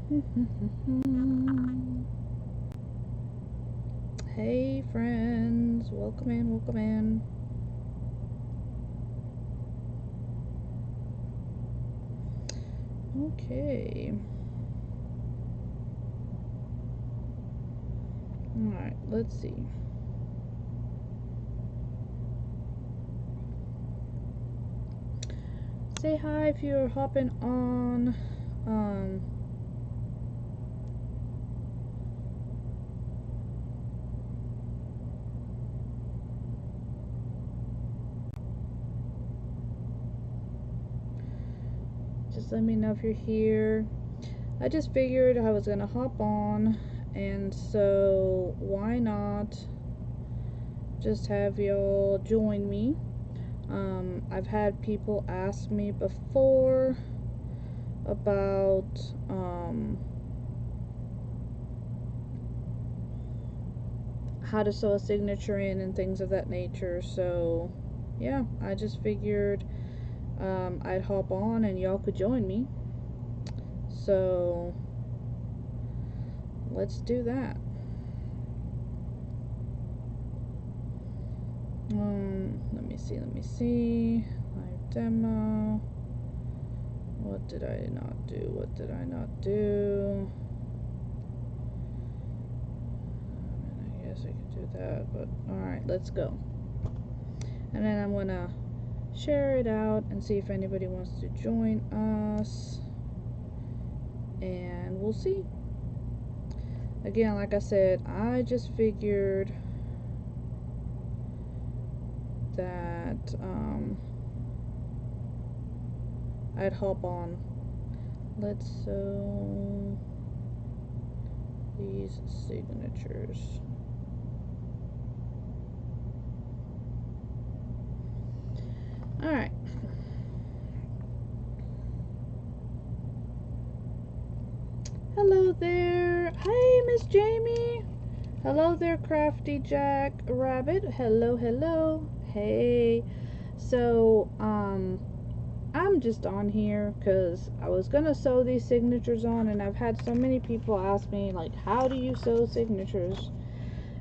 Hey friends, welcome in, welcome in. Okay. Alright, let's see. Say hi if you're hopping on. Just let me know if you're here. I just figured I was gonna hop on, and so why not just have y'all join me. I've had people ask me before about how to sew a signature in and things of that nature, so yeah, I just figured I'd hop on and y'all could join me. So let's do that. Let me see. Live demo. What did I not do? What did I not do? I guess I could do that, but alright, let's go. And then I'm gonna share it out and see if anybody wants to join us. And we'll see. Again, like I said, I just figured that I'd hop on. Let's sew these signatures. Alright. Hello there. Hey, Miss Jamie. Hello there, Crafty Jack Rabbit. Hello, hello. Hey. So, I'm just on here because I was gonna sew these signatures on, and I've had so many people ask me, like, how do you sew signatures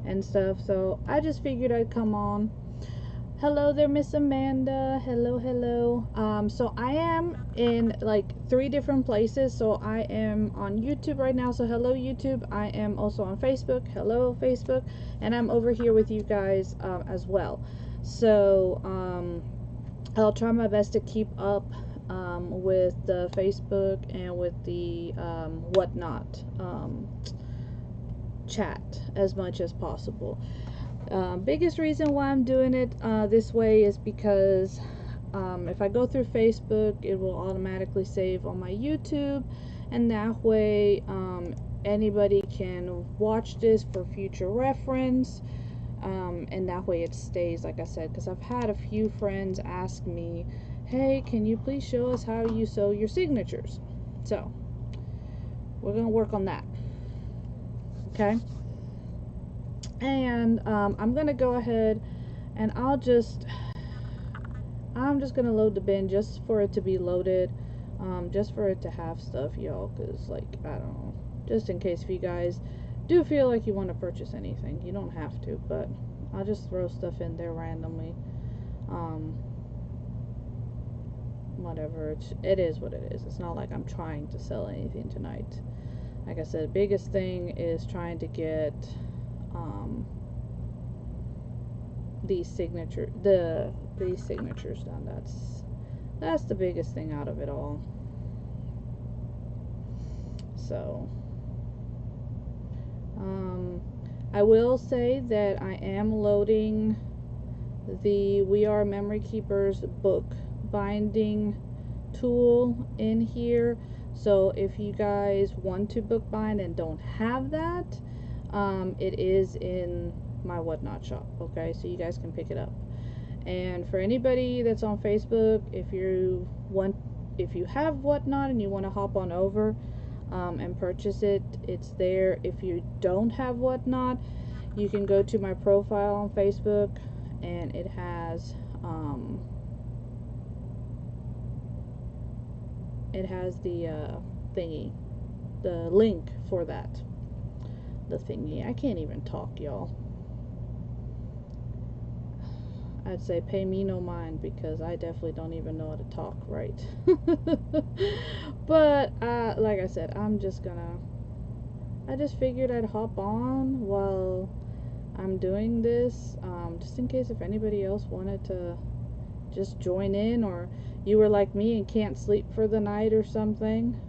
and stuff, so I just figured I'd come on. Hello there, Miss Amanda. Hello, hello. So I am in like 3 different places. So I am on YouTube right now. So hello, YouTube. I am also on Facebook. Hello, Facebook. And I'm over here with you guys as well. So I'll try my best to keep up with the Facebook and with the whatnot chat as much as possible. Biggest reason why I'm doing it this way is because if I go through Facebook, it will automatically save on my YouTube, and that way anybody can watch this for future reference, and that way it stays, like I said, because I've had a few friends ask me, hey, can you please show us how you sew your signatures? So we're gonna work on that. Okay. And I'm gonna go ahead and I'm just gonna load the bin just for it to be loaded, just for it to have stuff, y'all, because, like, I don't know, just in case if you guys do feel like you want to purchase anything. You don't have to, but I'll just throw stuff in there randomly. Whatever, it is what it is. It's not like I'm trying to sell anything tonight. Like I said, the biggest thing is trying to get these signatures done. That's the biggest thing out of it all. So I will say that I am loading the We Are Memory Keepers book binding tool in here. So if you guys want to book bind and don't have that, it is in my Whatnot shop. Okay, so you guys can pick it up. And for anybody that's on Facebook, if you have Whatnot and you want to hop on over and purchase it, it's there. If you don't have Whatnot, you can go to my profile on Facebook, and it has the thingy. the link for that. The thingy. I can't even talk, y'all. I'd say pay me no mind because I definitely don't even know how to talk right. But like I said, I just figured I'd hop on while I'm doing this, just in case if anybody else wanted to just join in, or you were like me and can't sleep for the night or something.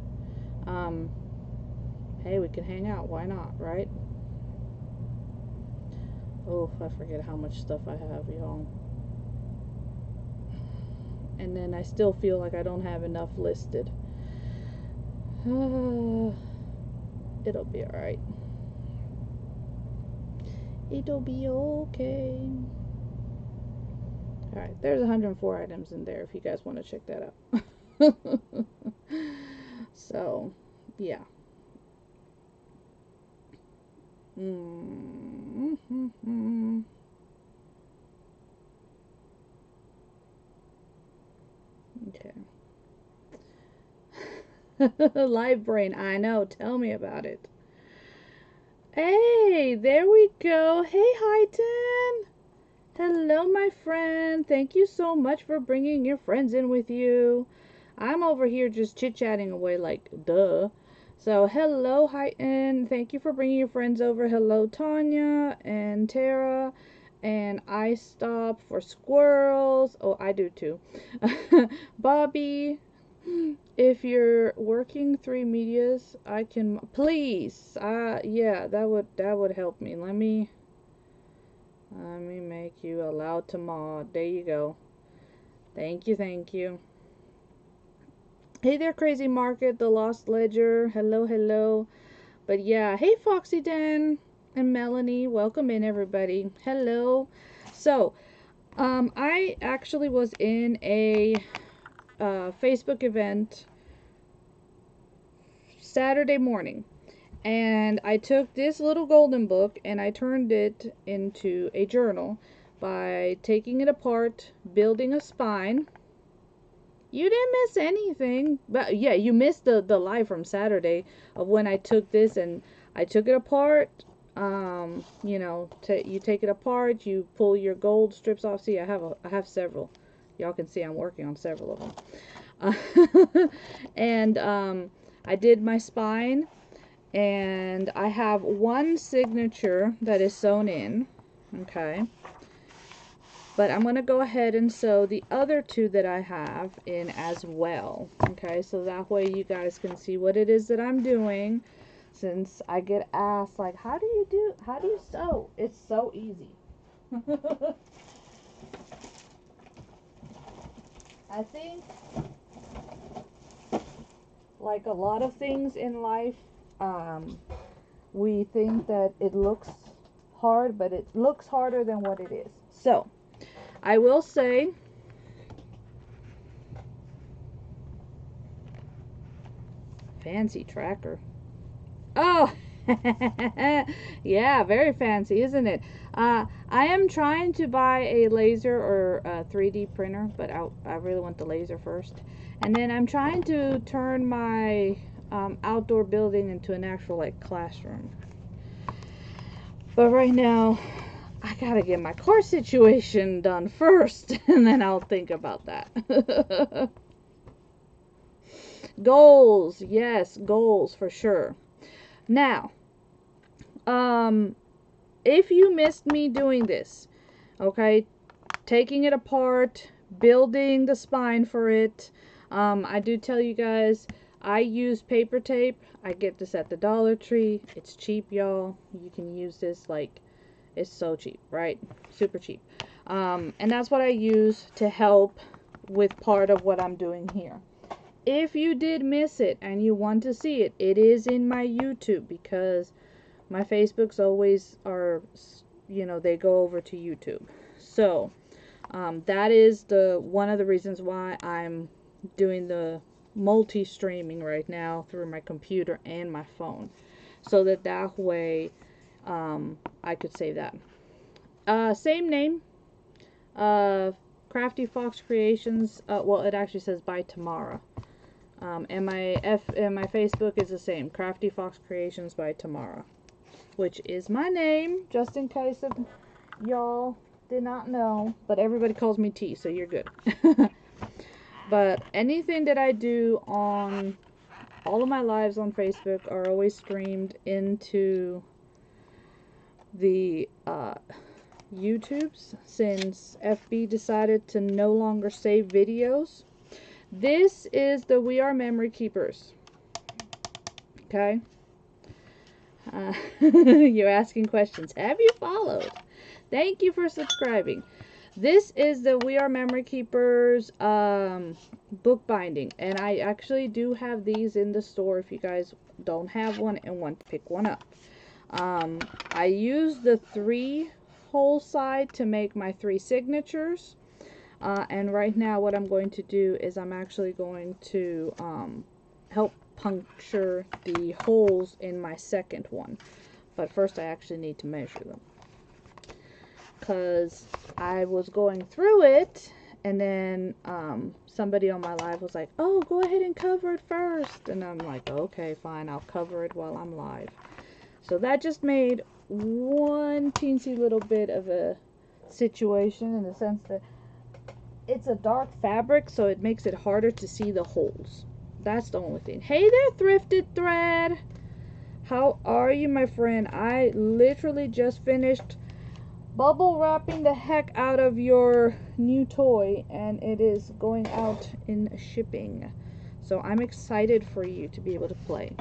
Hey, we can hang out. Why not, right? Oh, I forget how much stuff I have, y'all. And then I still feel like I don't have enough listed. It'll be alright. It'll be okay. Alright, there's 104 items in there if you guys want to check that out. So, yeah. Okay. Live brain, I know. Tell me about it. Hey, there we go. Hey, Hyten. Hello, my friend. Thank you so much for bringing your friends in with you. I'm over here just chit-chatting away like, duh. So, hello, Hyten. Thank you for bringing your friends over. Hello, Tanya and Tara. And I stop for squirrels. Oh, I do too. Bobby. If you're working 3 medias, I can please. Yeah, that would help me. Let me make you allowed to mod. There you go. Thank you, thank you. Hey there, Crazy Market, the Lost Ledger. Hello, hello. But yeah, hey Foxy Den and Melanie, welcome in everybody. Hello. So, I actually was in a Facebook event Saturday morning, and I took this little golden book and I turned it into a journal by taking it apart, building a spine. You didn't miss anything, but yeah, you missed the live from Saturday of when I took this and I took it apart. You know, you take it apart, you pull your gold strips off. See, I have several. Y'all can see I'm working on several of them. And I did my spine, and I have one signature that is sewn in. Okay. But I'm going to go ahead and sew the other two that I have in as well. Okay, so that way you guys can see what it is that I'm doing. Since I get asked, like, how do you sew? It's so easy. I think, like a lot of things in life, we think that it looks hard, but it looks harder than what it is. So, I will say, fancy tracker. Oh, yeah, very fancy, isn't it? I am trying to buy a laser or a 3D printer, but I really want the laser first. And then I'm trying to turn my outdoor building into an actual like classroom. But right now, I gotta get my car situation done first, and then I'll think about that. Goals, yes, goals for sure. Now, if you missed me doing this, okay, taking it apart, building the spine for it, I do tell you guys, I use paper tape. I get this at the Dollar Tree. It's cheap, y'all. You can use this, like, it's so cheap, right? Super cheap. And that's what I use to help with part of what I'm doing here. If you did miss it and you want to see it, it is in my YouTube, because my Facebooks always are, you know, they go over to YouTube. So, that is one of the reasons why I'm doing the multi-streaming right now through my computer and my phone. So that way, I could save that. Same name. Crafty Fox Creations. Well, it actually says by tomorrow. And my Facebook is the same, Crafty Fox Creations by Tamara, which is my name, just in case of y'all did not know. But everybody calls me T, so you're good. But anything that I do on all of my lives on Facebook are always streamed into the YouTubes, since FB decided to no longer save videos. This is the We Are Memory Keepers. Okay? You're asking questions. Have you followed? Thank you for subscribing. This is the We Are Memory Keepers book binding. And I actually do have these in the store if you guys don't have one and want to pick one up. I use the 3-hole side to make my 3 signatures. And right now what I'm going to do is I'm actually going to help puncture the holes in my second one. But first I actually need to measure them, because I was going through it and then somebody on my live was like, oh, go ahead and cover it first. And I'm like, okay, fine, I'll cover it while I'm live. So that just made one teensy little bit of a situation, in the sense that it's a dark fabric, so it makes it harder to see the holes. That's the only thing. Hey there, Thrifted Thread. How are you, my friend? I literally just finished bubble wrapping the heck out of your new toy, and it is going out in shipping. So I'm excited for you to be able to play.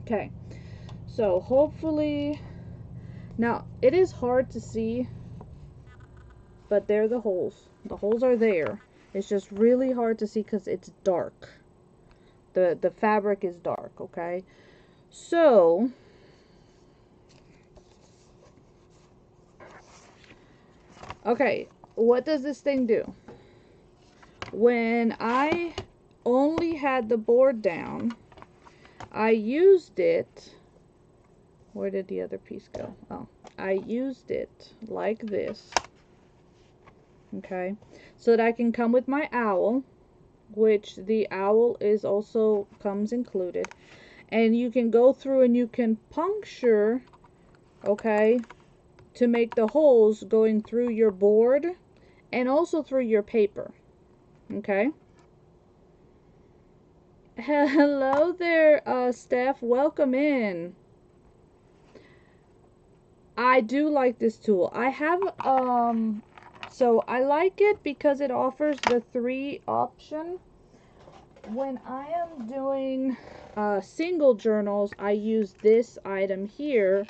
Okay. So hopefully, now it is hard to see, but there are the holes. The holes are there. It's just really hard to see because it's dark. The fabric is dark, okay? So, okay, what does this thing do? When I only had the board down, I used it. Where did the other piece go? Oh, I used it like this. Okay, so that I can come with my owl, which the owl is also comes included, and you can go through and you can puncture, okay, to make the holes going through your board and also through your paper. Okay. Hello there, Steph. Welcome in. I do like this tool. I have, so I like it because it offers the 3 option. When I am doing single journals, I use this item here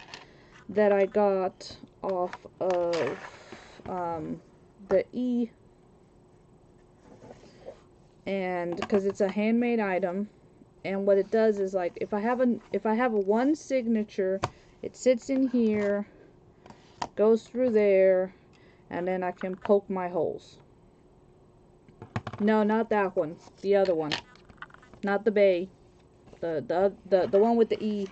that I got off of the E, and because it's a handmade item, and what it does is, like, if I have a one signature, it sits in here, goes through there, and then I can poke my holes. No, not that one. The other one. Not the bay. The one with the E.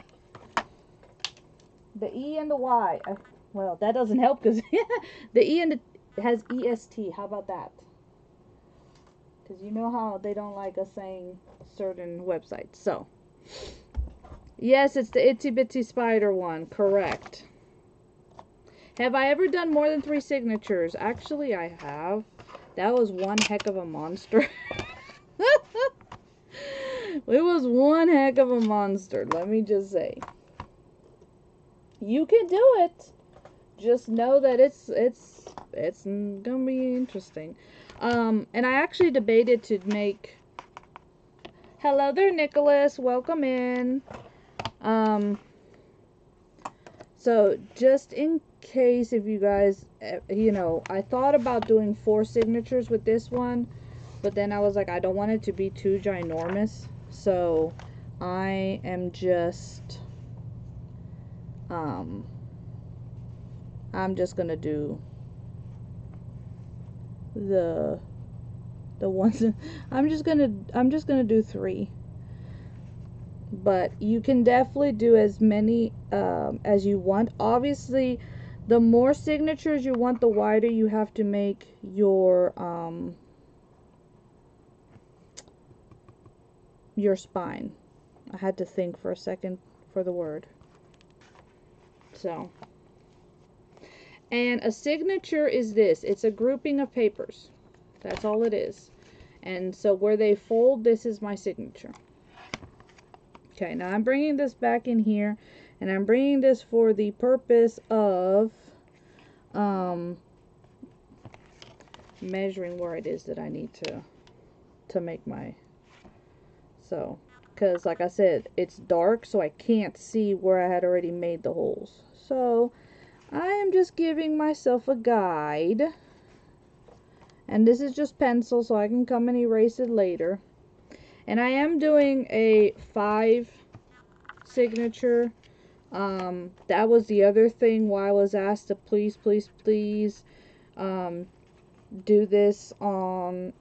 The E and the Y. Well, that doesn't help because the E and it has EST. How about that? Because you know how they don't like us saying certain websites. So, yes, it's the Itsy Bitsy Spider one. Correct. Have I ever done more than 3 signatures? Actually, I have. That was one heck of a monster. It was one heck of a monster, let me just say. You can do it. Just know that it's gonna be interesting. And I actually debated to make... Hello there, Nicholas. Welcome in. So just in case, if you guys, you know, I thought about doing 4 signatures with this one, but then I was like, I don't want it to be too ginormous, so I am just I'm just gonna do the ones. I'm just gonna do 3. But you can definitely do as many as you want. Obviously, the more signatures you want, the wider you have to make your your spine. I had to think for a second for the word. So, and a signature is this. It's a grouping of papers. That's all it is. And so where they fold, this is my signature. Okay, now I'm bringing this back in here, and I'm bringing this for the purpose of measuring where it is that I need to make my, so, because like I said, it's dark, so I can't see where I had already made the holes. So I am just giving myself a guide, and this is just pencil, so I can come and erase it later. And I am doing a 5 signature. That was the other thing why I was asked to please do this on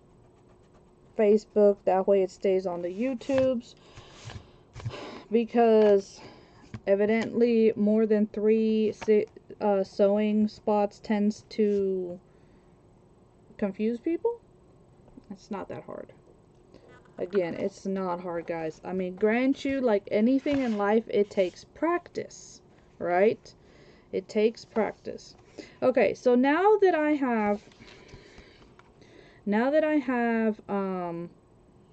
Facebook. That way it stays on the YouTubes, because evidently more than 3 sewing spots tends to confuse people. It's not that hard. Again, it's not hard, guys. I mean, grant you, like anything in life, it takes practice, right? It takes practice. Okay, so now that I have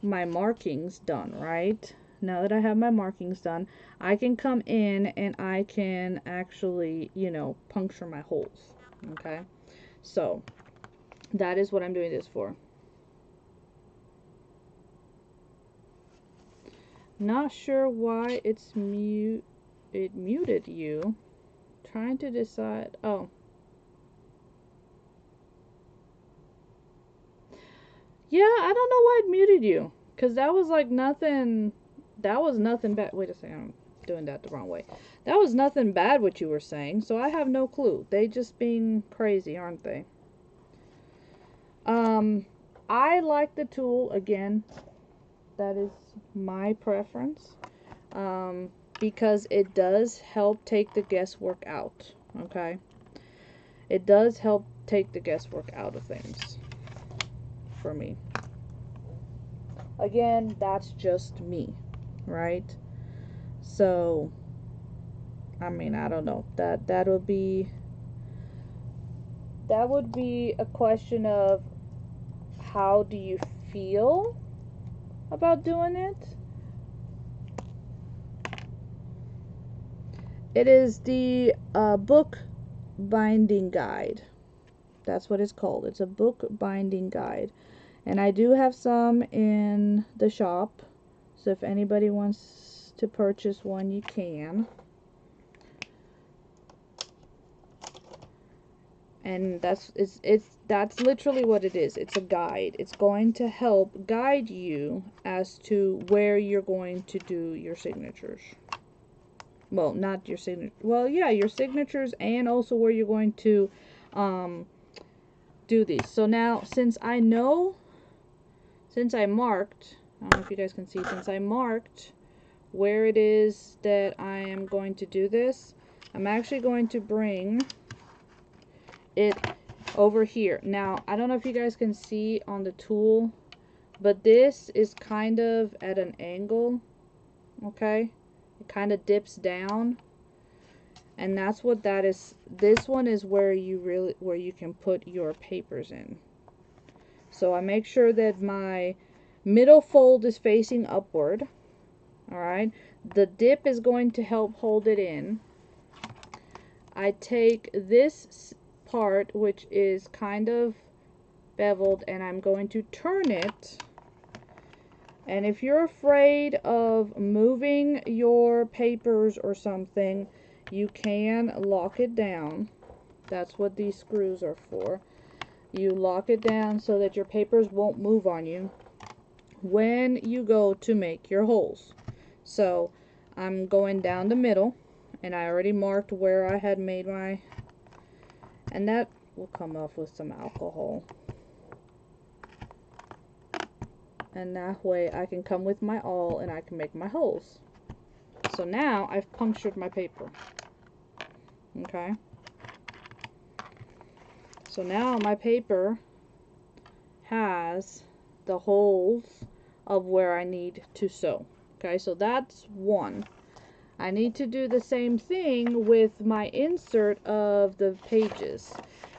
my markings done, right? Now that I have my markings done, I can come in and I can actually, you know, puncture my holes. Okay, so that is what I'm doing this for. Not sure why it muted you. Trying to decide. Oh, yeah, I don't know why it muted you, because that was like nothing. That was nothing bad. Wait a second, I'm doing that the wrong way. That was nothing bad what you were saying, so I have no clue. They just being crazy, aren't they? I like the tool, again, that is my preference, because it does help take the guesswork out, okay? It does help take the guesswork out of things for me. Again, that's just me, right? So, I mean, I don't know. That would be a question of how do you feel about doing it? It is the book binding guide. That's what it's called. It's a book binding guide. And I do have some in the shop. So if anybody wants to purchase one, you can. And that's literally what it is. It's a guide. It's going to help guide you as to where you're going to do your signatures. Well, not your signature. Well, yeah, your signatures, and also where you're going to do these. So now, since I marked, I don't know if you guys can see, since I marked where it is that I am going to do this, I'm actually going to bring it over here. Now, I don't know if you guys can see on the tool, but this is kind of at an angle, okay? It kind of dips down, and that's what that is. This one is where you can put your papers in. So I make sure that my middle fold is facing upward. All right, the dip is going to help hold it in. I take this part, which is kind of beveled, and I'm going to turn it. And if you're afraid of moving your papers or something, you can lock it down. That's what these screws are for. You lock it down so that your papers won't move on you when you go to make your holes. So I'm going down the middle, and I already marked where I had made my, and that will come off with some alcohol. And that way I can come with my awl and I can make my holes. So now I've punctured my paper. Okay. So now my paper has the holes of where I need to sew. Okay, so that's one. I need to do the same thing with my insert of the pages.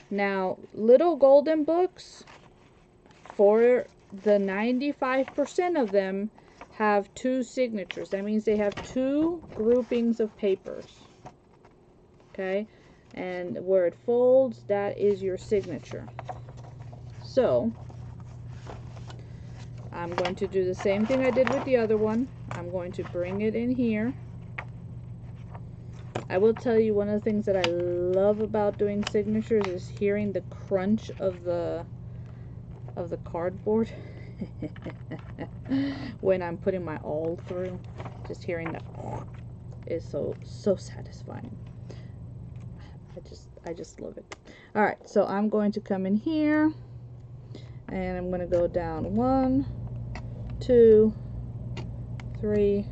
Now, little golden books, for the 95% of them, have two signatures. That means they have two groupings of papers. Okay, and where it folds, that is your signature. So I'm going to do the same thing I did with the other one. I'm going to bring it in here. I will tell you, one of the things that I love about doing signatures is hearing the crunch of the cardboard when I'm putting my awl through. Just hearing that is so satisfying. I just love it. All right, so I'm going to come in here and I'm going to go down 1, 2, 3,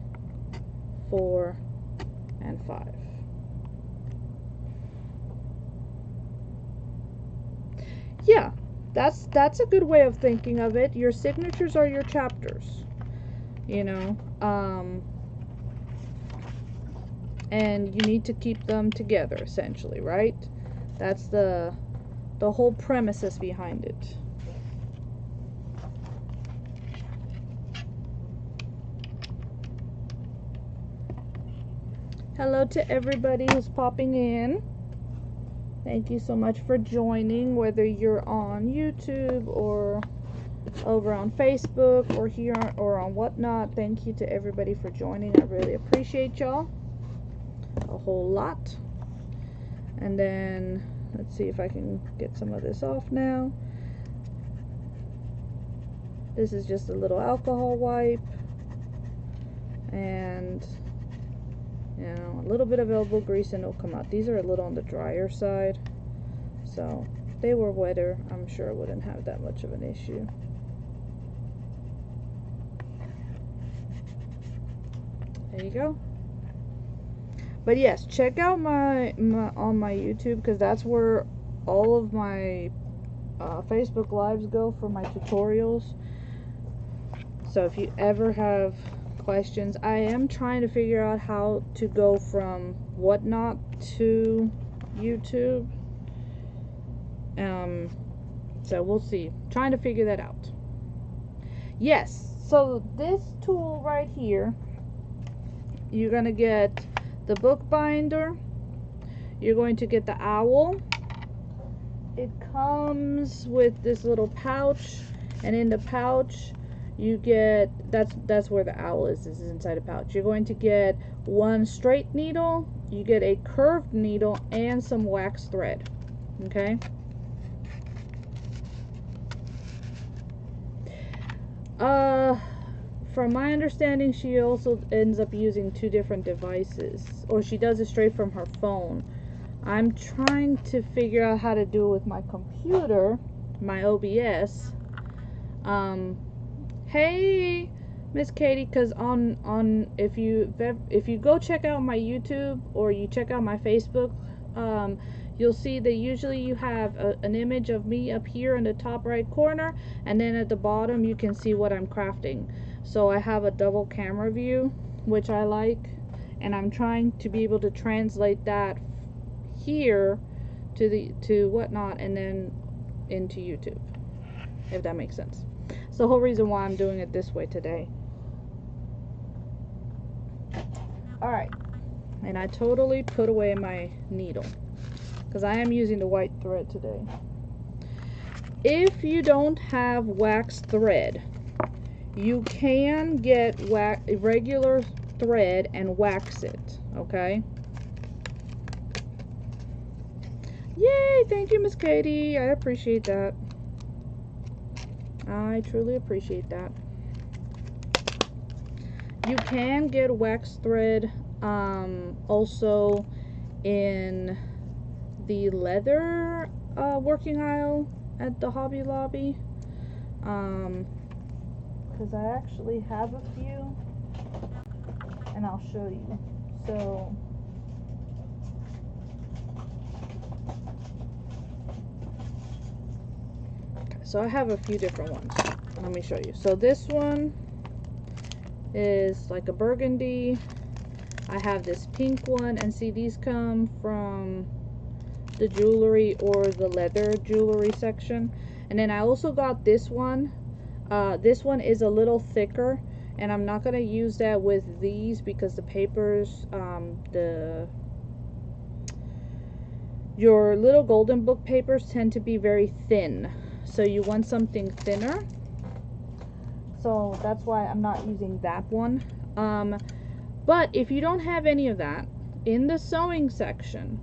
4, and 5. Yeah, that's a good way of thinking of it. Your signatures are your chapters, you know, and you need to keep them together, essentially, right? That's the whole premises behind it. Hello to everybody who's popping in. Thank you so much for joining, whether you're on YouTube or over on Facebook or here or on whatnot. Thank you to everybody for joining. I really appreciate y'all a whole lot. And then let's see if I can get some of this off now. This is just a little alcohol wipe and, you know, a little bit of elbow grease and it'll come out. These are a little on the drier side, so if they were wetter, I'm sure I wouldn't have that much of an issue. There you go. But yes, check out my on my YouTube, because that's where all of my Facebook lives go for my tutorials. So if you ever have questions, I am trying to figure out how to go from Whatnot to YouTube. So we'll see. Trying to figure that out. Yes, so this tool right here, you're gonna get the book binder, you're going to get the owl. It comes with this little pouch, and in the pouch you get, that's where the owl is inside a pouch. You're going to get one straight needle, you get a curved needle, and some wax thread. Okay, from my understanding, she also ends up using 2 different devices, or she does it straight from her phone. I'm trying to figure out how to do it with my computer, my OBS. Hey, Miss Katie, because if you go check out my YouTube or you check out my Facebook, you'll see that usually you have an image of me up here in the top right corner, and then at the bottom you can see what I'm crafting. So I have a double camera view, which I like, and I'm trying to be able to translate that here to Whatnot and then into YouTube, if that makes sense. It's the whole reason why I'm doing it this way today. Alright, and I totally put away my needle because I am using the white thread today. If you don't have wax thread, you can get regular thread and wax it, okay? Yay, thank you, Miss Katie. I appreciate that. I truly appreciate that. You can get wax thread also in the leather working aisle at the Hobby Lobby, because I actually have a few, and I'll show you. So I have a few different ones. Let me show you. So this one is like a burgundy. I have this pink one, and see, these come from the jewelry or the leather jewelry section. And then I also got this one. This one is a little thicker, and I'm not going to use that with these because the papers, your little golden book papers tend to be very thin, so you want something thinner. So that's why I'm not using that one. But if you don't have any of that, in the sewing section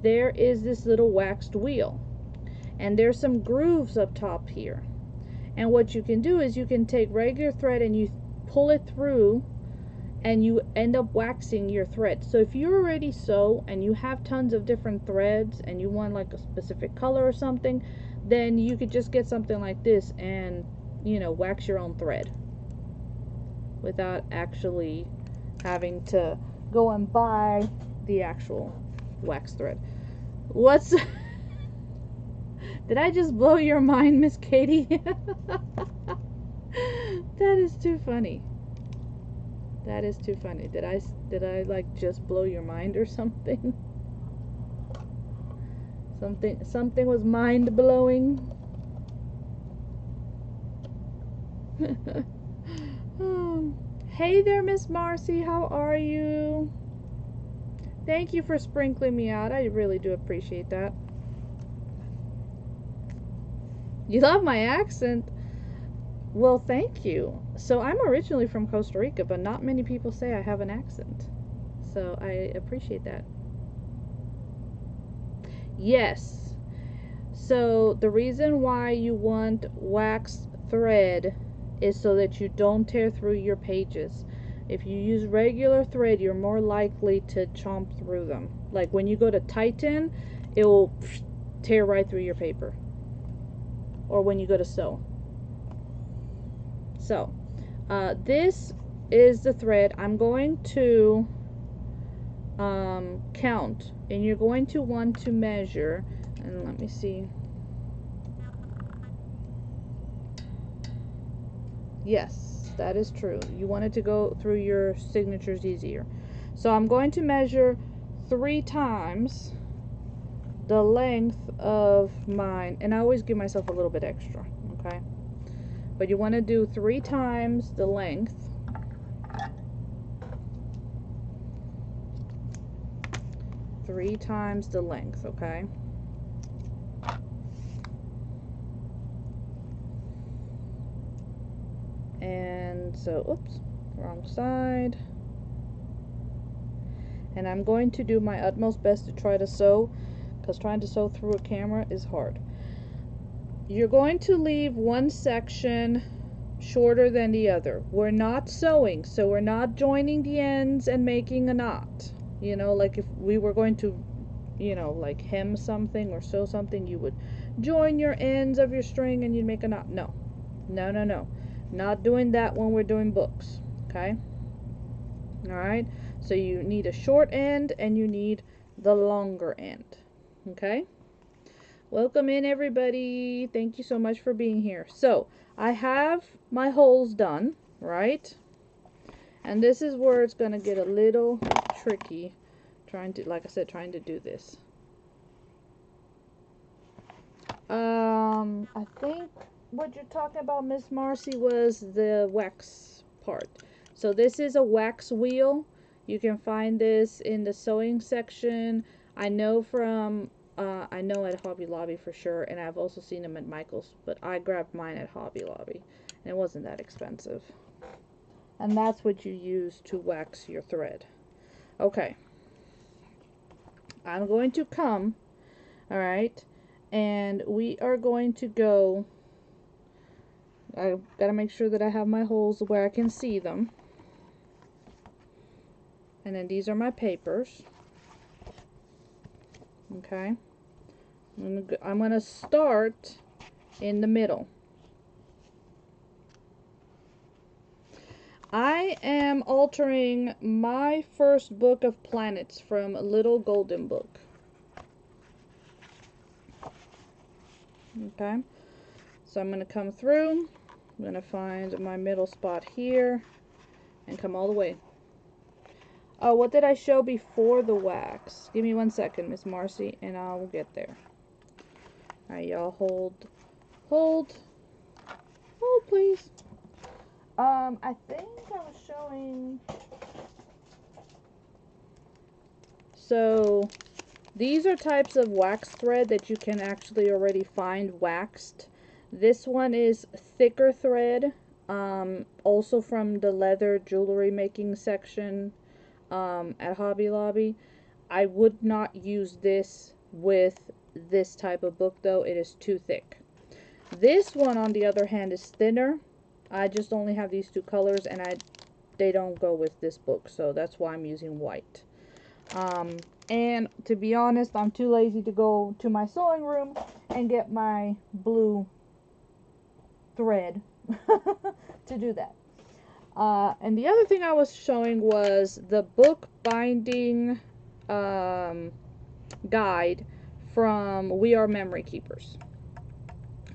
there is this little waxed wheel, and there's some grooves up top here. And what you can do is you can take regular thread and you pull it through, and you end up waxing your thread. So if you already sew and you have tons of different threads and you want like a specific color or something, then you could just get something like this and, you know, wax your own thread without actually having to go and buy the actual wax thread. What's did I just blow your mind, Miss Katie? That is too funny. That is too funny. Did I like just blow your mind or something? Something was mind blowing. Hey there, Miss Marcy. How are you? Thank you for sprinkling me out. I really do appreciate that. You love my accent? Well, thank you. So I'm originally from Costa Rica, but not many people say I have an accent. So I appreciate that. Yes. So the reason why you want wax thread is so that you don't tear through your pages. If you use regular thread, you're more likely to chomp through them. Like when you go to tighten, it will tear right through your paper. Or when you go to sew. So, this is the thread. I'm going to count, and you're going to want to measure, and let me see. Yes, that is true. You want it to go through your signatures easier. So I'm going to measure 3 times the length of mine, and I always give myself a little bit extra, okay? But you want to do 3 times the length. Three times the length, okay? And so, oops, wrong side. And I'm going to do my utmost best to try to sew, because trying to sew through a camera is hard. You're going to leave one section shorter than the other. We're not sewing, so we're not joining the ends and making a knot. You know, like if we were going to, you know, like hem something or sew something, you would join your ends of your string and you'd make a knot. No. No, no, no. Not doing that when we're doing books. Okay? Alright? So you need a short end and you need the longer end. Okay? Welcome in, everybody. Thank you so much for being here. So, I have my holes done, right? And this is where it's going to get a little tricky, trying to, like I said, trying to do this. I think what you're talking about, Miss Marcy, was the wax part. So this is a wax wheel. You can find this in the sewing section. I know from I know at Hobby Lobby for sure, and I've also seen them at Michael's, but I grabbed mine at Hobby Lobby, and it wasn't that expensive. And that's what you use to wax your thread. Okay. I'm going to come, alright, and we are going to go, I've got to make sure that I have my holes where I can see them. And then these are my papers. Okay. I'm going to start in the middle. I am altering my first book of planets from Little Golden Book. Okay. So I'm going to come through. I'm going to find my middle spot here. and come all the way. Oh, what did I show before the wax? Give me 1 second, Miss Marcy, and I'll get there. Alright, y'all, hold, please. I think I was showing. So, these are types of wax thread that you can actually already find waxed. This one is thicker thread, also from the leather jewelry making section at Hobby Lobby. I would not use this with this type of book though, it is too thick. This one on the other hand is thinner. I just only have these 2 colors and they don't go with this book, so that's why I'm using white. And to be honest, I'm too lazy to go to my sewing room and get my blue thread to do that. And the other thing I was showing was the book binding guide from We Are Memory Keepers.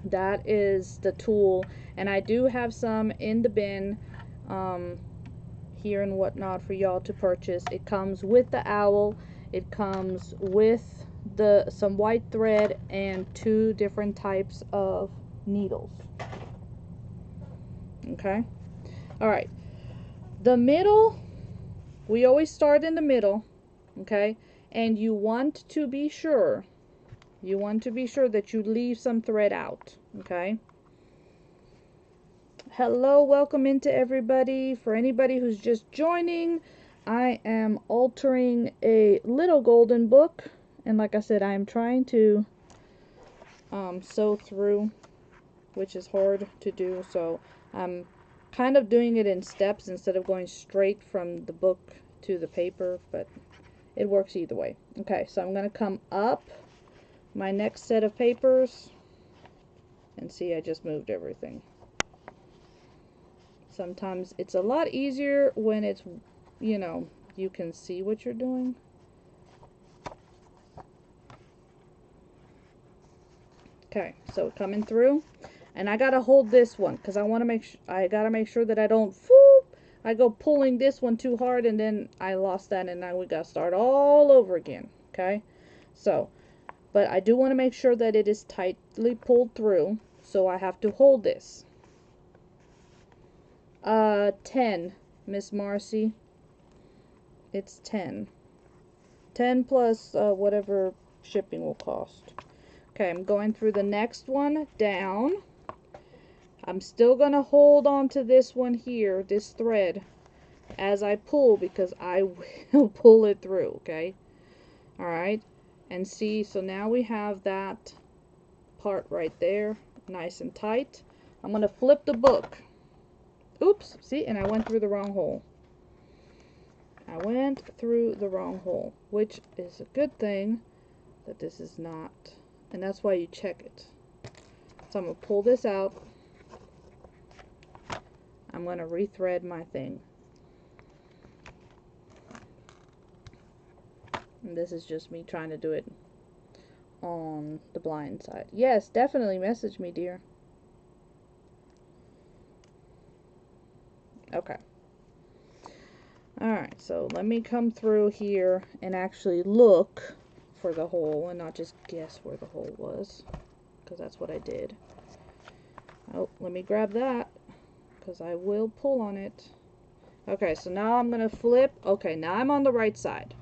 That is the tool, and I do have some in the bin here and whatnot for y'all to purchase. It comes with the owl, it comes with some white thread and 2 different types of needles. Okay, all right, the middle, we always start in the middle. Okay, and you want to be sure that you leave some thread out. Okay, hello, welcome into everybody. For anybody who's just joining, I am altering a little golden book, and like I said, I am trying to sew through, which is hard to do, so I'm kind of doing it in steps instead of going straight from the book to the paper, but it works either way. Okay, so I'm going to come up my next set of papers, and see, I just moved everything. Sometimes it's a lot easier when it's, you know, you can see what you're doing. Okay, so coming through, and I gotta hold this one because I want to make I gotta make sure that I don't I go pulling this one too hard and then I lost that, and now we gotta start all over again. Okay, so but I do want to make sure that it is tightly pulled through, so I have to hold this. 10, Miss Marcy. It's 10. 10 plus whatever shipping will cost. Okay, I'm going through the next one down. I'm still going to hold on to this one here, this thread, as I pull, because I will pull it through, okay? Alright, and see, so now we have that part right there, nice and tight. I'm going to flip the book. Oops, see, and I went through the wrong hole. I went through the wrong hole, which is a good thing that this is not, and that's why you check it. So I'm going to pull this out. I'm going to rethread my thing. And this is just me trying to do it on the blind side. Yes, definitely message me, dear. Okay. Alright, so let me come through here and actually look for the hole and not just guess where the hole was, because that's what I did. Oh, let me grab that, because I will pull on it. Okay, so now I'm going to flip. Okay, now I'm on the right side.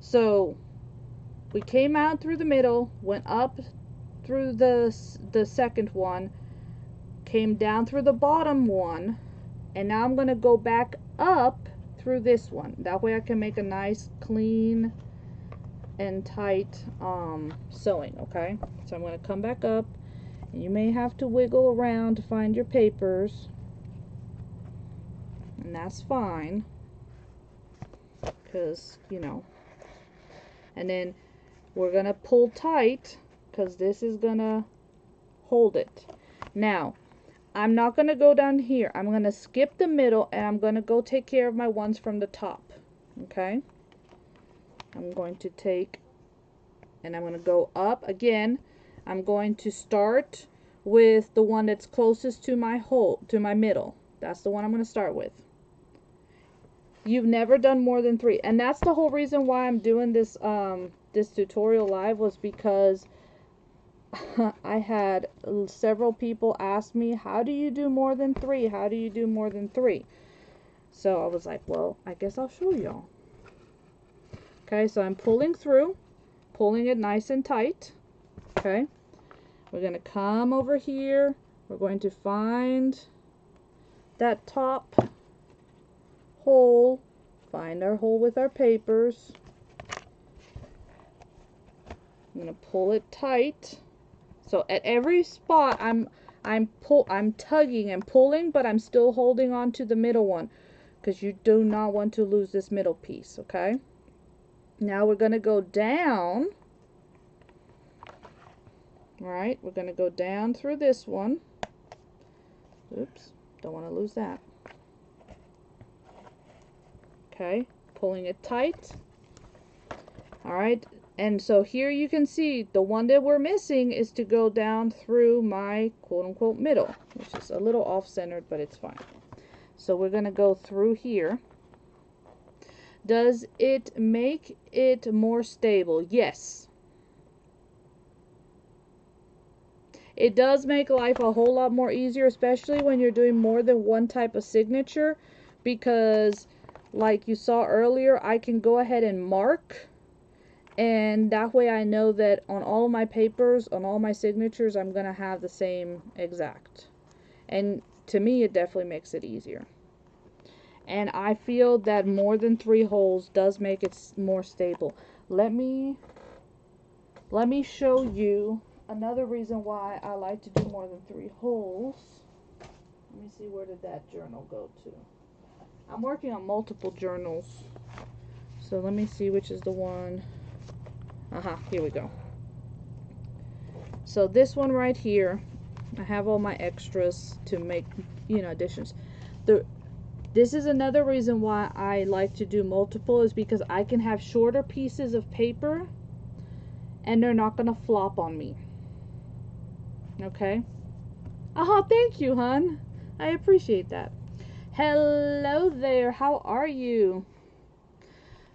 So we came out through the middle, went up through the second one, came down through the bottom one, and now I'm going to go back up through this one. That way I can make a nice clean and tight sewing. Okay, so I'm going to come back up, and you may have to wiggle around to find your papers, and that's fine, because you know. And then we're going to pull tight, because this is going to hold it. Now I'm not going to go down here. I'm going to skip the middle, and I'm going to go take care of my ones from the top. Okay? I'm going to take, and I'm going to go up again. I'm going to start with the one that's closest to my hole, to my middle. That's the one I'm going to start with. You've never done more than 3. And that's the whole reason why I'm doing this this tutorial live, was because I had several people ask me, how do you do more than 3? How do you do more than 3? So I was like, well, I guess I'll show y'all. Okay, so I'm pulling through, pulling it nice and tight. Okay, we're going to come over here. We're going to find that top hole, find our hole with our papers. I'm going to pull it tight. So at every spot I'm tugging and pulling, but I'm still holding on to the middle one, because you do not want to lose this middle piece. Okay, now we're going to go down. All right, we're going to go down through this one. Oops, don't want to lose that. Okay, pulling it tight. All right, and so here you can see the one that we're missing is to go down through my quote-unquote middle, which is a little off-centered, but it's fine. So we're going to go through here. Does it make it more stable? Yes. It does make life a whole lot more easier, especially when you're doing more than one type of signature, because like you saw earlier, I can go ahead and mark, and that way I know that on all my papers, on all my signatures, I'm going to have the same exact. And to me, it definitely makes it easier. And I feel that more than 3 holes does make it more stable. Let me show you another reason why I like to do more than 3 holes. Let me see, where did that journal go to? I'm working on multiple journals, so let me see which is the one. Here we go. So this one right here, I have all my extras to make, additions. This is another reason why I like to do multiple, is because I can have shorter pieces of paper and they're not gonna flop on me. Okay? Thank you, hon. I appreciate that. Hello there, how are you?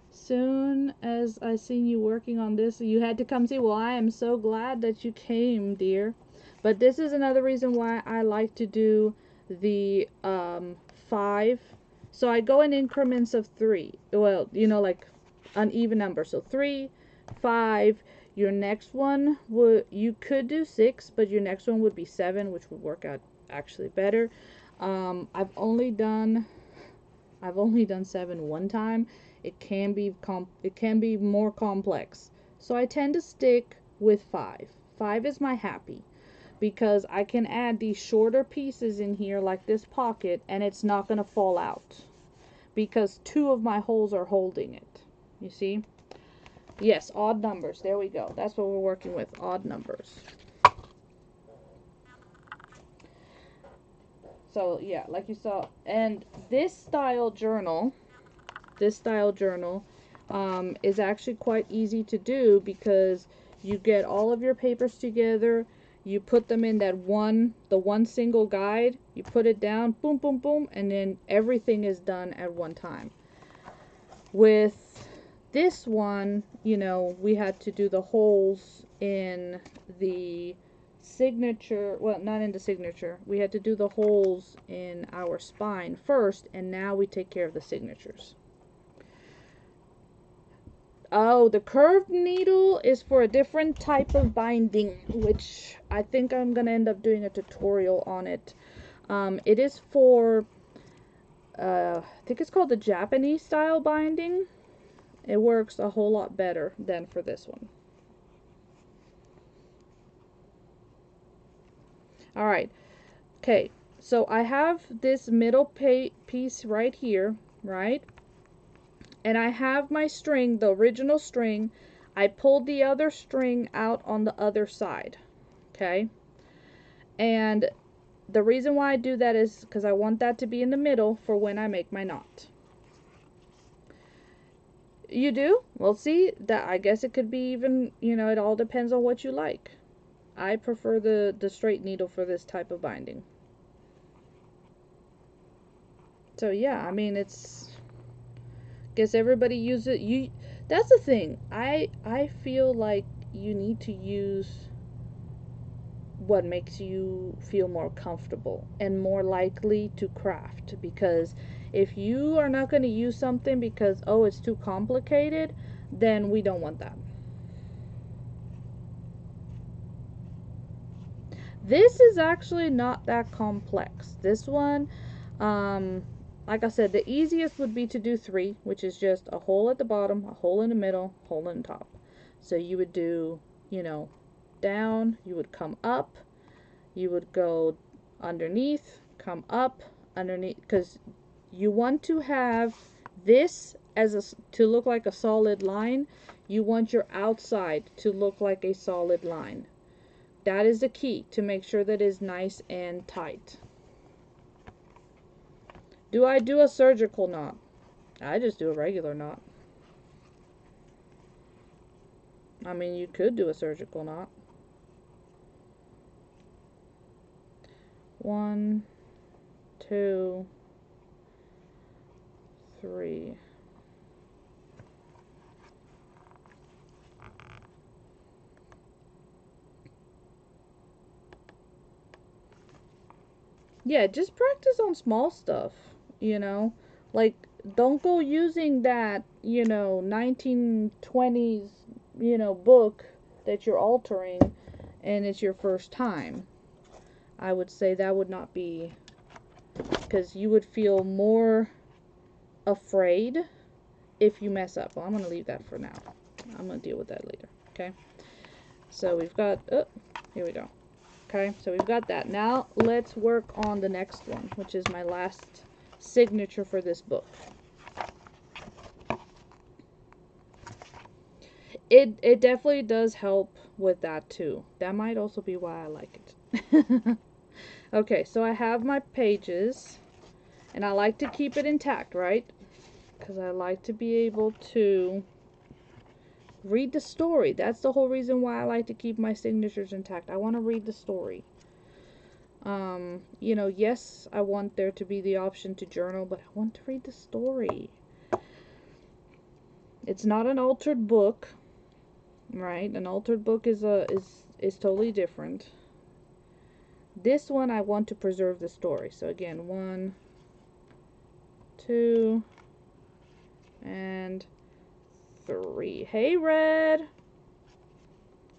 Soon as I seen you working on this, you had to come see. Well, I am so glad that you came, dear. But this is another reason why I like to do the 5. So I go in increments of 3. Well, like uneven numbers. So 3, 5. Your next one you could do 6, but your next one would be 7, which would work out actually better. I've only done 7 one time. It can be more complex. So I tend to stick with 5. 5 is my happy, because I can add these shorter pieces in here like this pocket, and it's not going to fall out because 2 of my holes are holding it. You see? Yes, odd numbers. There we go. That's what we're working with, odd numbers. So yeah, like you saw, and this style journal is actually quite easy to do, because you get all of your papers together, you put them in the one single guide, you put it down, boom, boom, boom, and then everything is done at one time. With this one, we had to do the holes in the signature, well, not in the signature, we had to do the holes in our spine first, and now we take care of the signatures. Oh, the curved needle is for a different type of binding, which I think I'm going to end up doing a tutorial on it. It is for, I think it's called the Japanese style binding. It works a whole lot better than for this one. Alright, okay, so I have this middle piece right here, right? And I have my string, the original string. I pulled the other string out on the other side, okay? And the reason why I do that is because I want that to be in the middle for when I make my knot. You do? Well, see, that I guess it could be even, it all depends on what you like. I prefer the straight needle for this type of binding. So yeah, I mean, it's Guess everybody uses it. That's the thing. I feel like you need to use what makes you feel more comfortable and more likely to craft, because if you are not going to use something because, oh, it's too complicated, then we don't want that. This is actually not that complex. This one, like I said, the easiest would be to do 3, which is just a hole at the bottom, a hole in the middle, hole in the top. So you would do, down, you would come up, you would go underneath, come up, underneath, because you want to have this to look like a solid line. You want your outside to look like a solid line. That is the key to make sure that it is nice and tight. Do I do a surgical knot? I just do a regular knot. I mean, you could do a surgical knot. 1, 2, 3. Yeah, just practice on small stuff, like don't go using that, 1920s, book that you're altering and it's your first time. I would say that would not be, because you would feel more afraid if you mess up. Well, I'm going to leave that for now. I'm going to deal with that later, okay? So we've got, here we go. Okay, so we've got that. Now let's work on the next one, which is my last signature for this book. It definitely does help with that too. That might also be why I like it. Okay, so I have my pages, and I like to keep it intact, right? Because I like to be able to read the story. That's the whole reason why I like to keep my signatures intact. I want to read the story. Yes, I want there to be the option to journal, but I want to read the story. It's not an altered book, right? An altered book is totally different. This one, I want to preserve the story. So again, 1, 2, and 3. Hey, Red.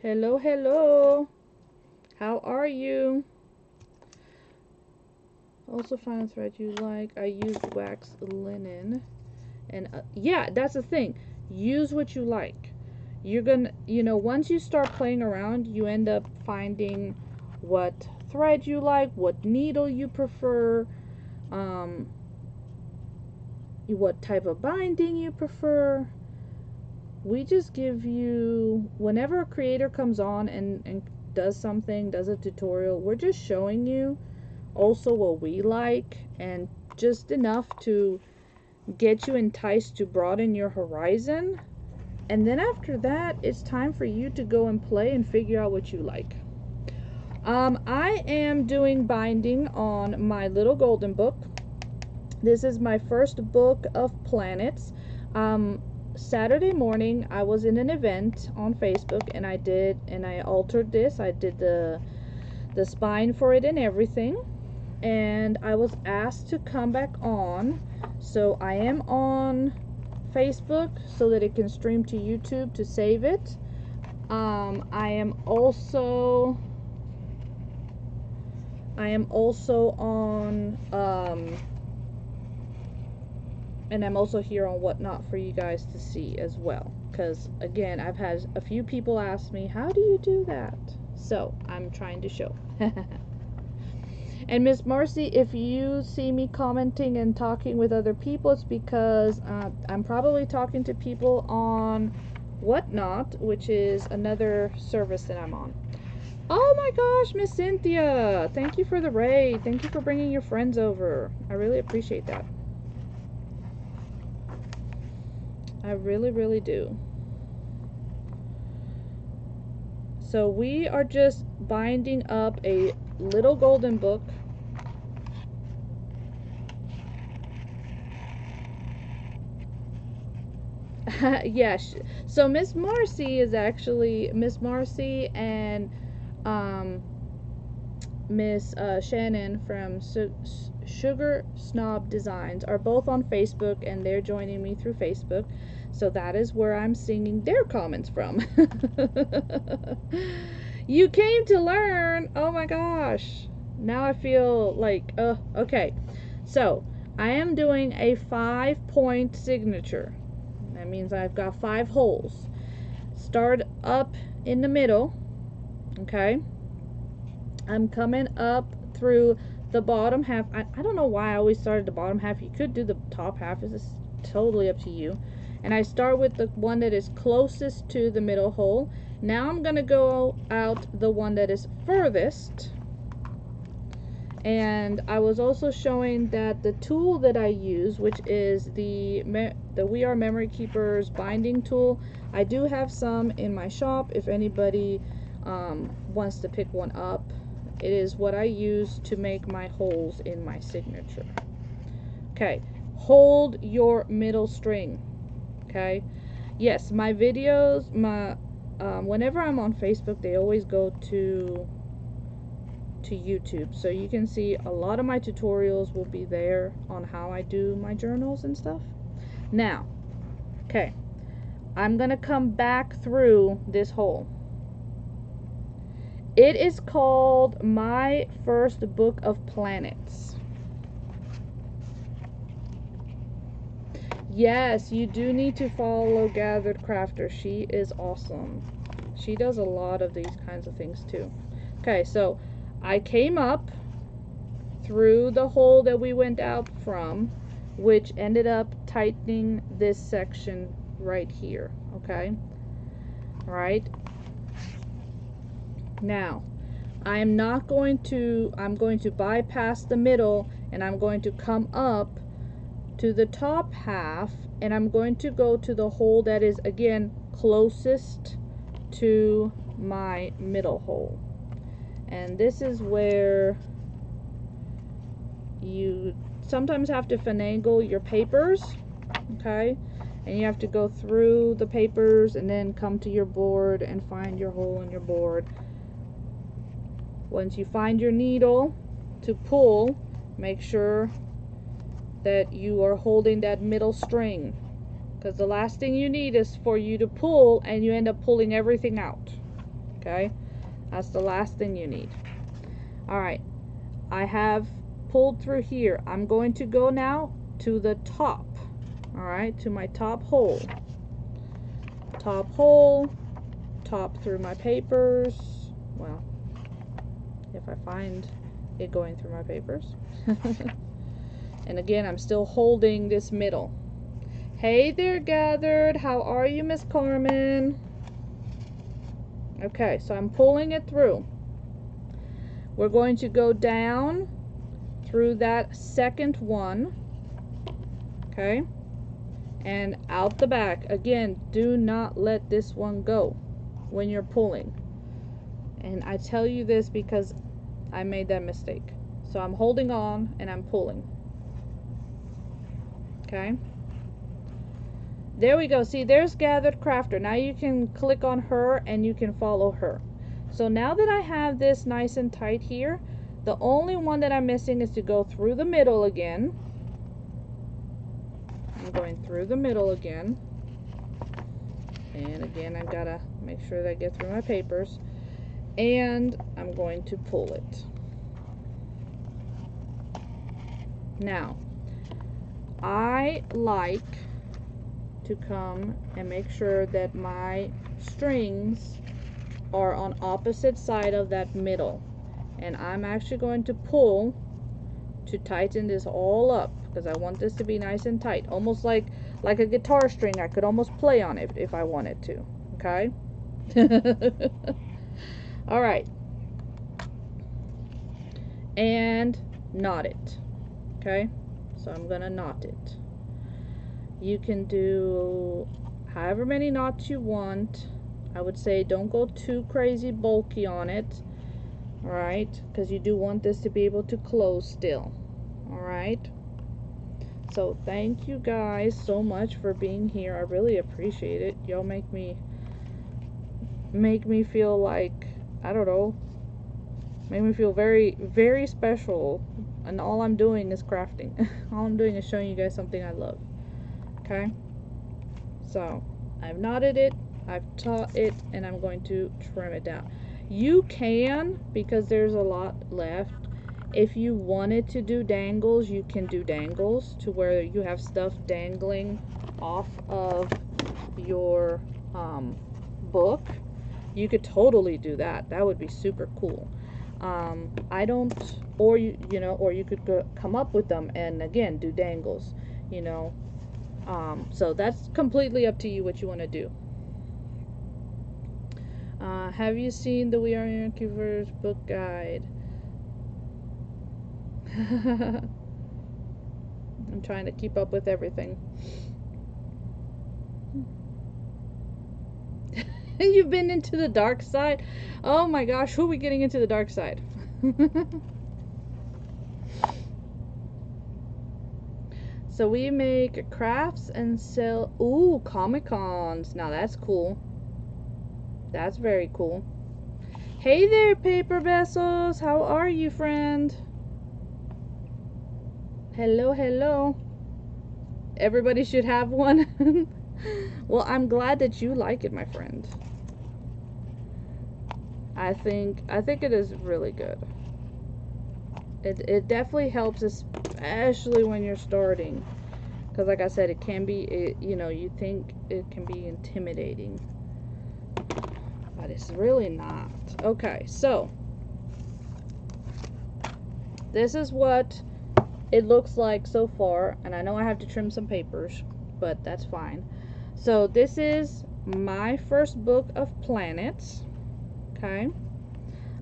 Hello, hello. How are you? Also find a thread you like. I use wax linen. And yeah, that's the thing. Use what you like. You're gonna, once you start playing around, you end up finding what thread you like, what needle you prefer, what type of binding you prefer. We just give you, whenever a creator comes on and does something, does a tutorial, we're just showing you also what we like, and just enough to get you enticed to broaden your horizon. And then after that, it's time for you to go and play and figure out what you like. I am doing binding on my little golden book. This is my first book of planets. Saturday morning, I was in an event on Facebook, and I altered this. I did the spine for it and everything, and I was asked to come back on. So I am on Facebook so that it can stream to YouTube to save it. I am also on and I'm also here on Whatnot for you guys to see as well, because again, I've had a few people ask me, how do you do that? So I'm trying to show. And Miss Marcy, if you see me commenting and talking with other people, it's because I'm probably talking to people on Whatnot, which is another service that I'm on. Oh my gosh, Miss Cynthia, thank you for the raid. Thank you for bringing your friends over. I really appreciate that. I really, really do. So we are just binding up a little golden book. Yes. So Miss Marcy is actually Miss Marcy and um, Miss Shannon from Sugar Snob Designs are both on Facebook, and they're joining me through Facebook. So that is where I'm singing their comments from. You came to learn. Oh my gosh. Now I feel like, okay. So I am doing a 5-point signature. That means I've got 5 holes. Start up in the middle. Okay. I'm coming up through the bottom half. I don't know why I always started the bottom half. You could do the top half. This is totally up to you. And I start with the one that is closest to the middle hole. Now I'm going to go out the one that is furthest. And I was also showing that the tool that I use, which is the We Are Memory Keepers binding tool, I do have some in my shop if anybody wants to pick one up. It is what I use to make my holes in my signature. Okay, hold your middle string. Okay, yes, my videos, whenever I'm on Facebook, they always go to YouTube, so you can see a lot of my tutorials will be there on how I do my journals and stuff. Now, okay, I'm gonna come back through this hole. It is called My First Book of Planets. Yes, you do need to follow Gathered Crafter. She is awesome. She does a lot of these kinds of things too. Okay, so I came up through the hole that we went out from, which ended up tightening this section right here. Okay, all right. Now, I'm going to bypass the middle, and I'm going to come up to the top half, and I'm going to go to the hole that is again closest to my middle hole. And this is where you sometimes have to finagle your papers, okay? And you have to go through the papers and then come to your board and find your hole in your board. Once you find your needle to pull, make sure that you are holding that middle string, because the last thing you need is for you to pull and you end up pulling everything out. Okay, that's the last thing you need. All right, I have pulled through here. I'm going to go now to the top. All right, to my top hole, top through my papers. Well, if I find it going through my papers. And again, I'm still holding this middle. Hey there, Gathered. How are you, Miss Carmen? Okay, so I'm pulling it through. We're going to go down through that second one. Okay, and out the back. Again, do not let this one go when you're pulling. And I tell you this because I made that mistake. So I'm holding on and I'm pulling. Okay, there we go. See, there's Gathered Crafter. Now you can click on her and you can follow her. So now that I have this nice and tight here, the only one that I'm missing is to go through the middle again. I'm going through the middle again, and again I've got to make sure that I get through my papers, and I'm going to pull it. Now, I like to come and make sure that my strings are on opposite side of that middle, and I'm actually going to pull to tighten this all up, because I want this to be nice and tight, almost like a guitar string. I could almost play on it if I wanted to. Okay. All right, and knot it. Okay, so I'm gonna knot it. You can do however many knots you want. I would say don't go too crazy bulky on it, all right, because you do want this to be able to close still. All right, So thank you guys so much for being here. I really appreciate it. Y'all make me feel like, I don't know, make me feel very, very special. And all I'm doing is crafting. All I'm doing is showing you guys something I love. Okay? So, I've knotted it, I've taught it, and I'm going to trim it down. You can, because there's a lot left, if you wanted to do dangles, you can do dangles to where you have stuff dangling off of your book. You could totally do that. That would be super cool. I don't, or you know, or you could come up with them and again do dangles, you know. So that's completely up to you what you want to do. Have you seen the We Are Yarnkeepers book guide? I'm trying to keep up with everything. You've been into the dark side? Oh my gosh, who are we getting into the dark side? So we make crafts and sell. Ooh, Comic Cons. Now that's cool. That's very cool. Hey there, Paper Vessels. How are you, friend? Hello, hello. Everybody should have one. Well, I'm glad that you like it, my friend. I think it is really good. It definitely helps, especially when you're starting, because like I said, it can be, you know, you think it can be intimidating, but it's really not. Okay, so this is what it looks like so far, and I know I have to trim some papers, but that's fine. So this is my first book of planets. Okay,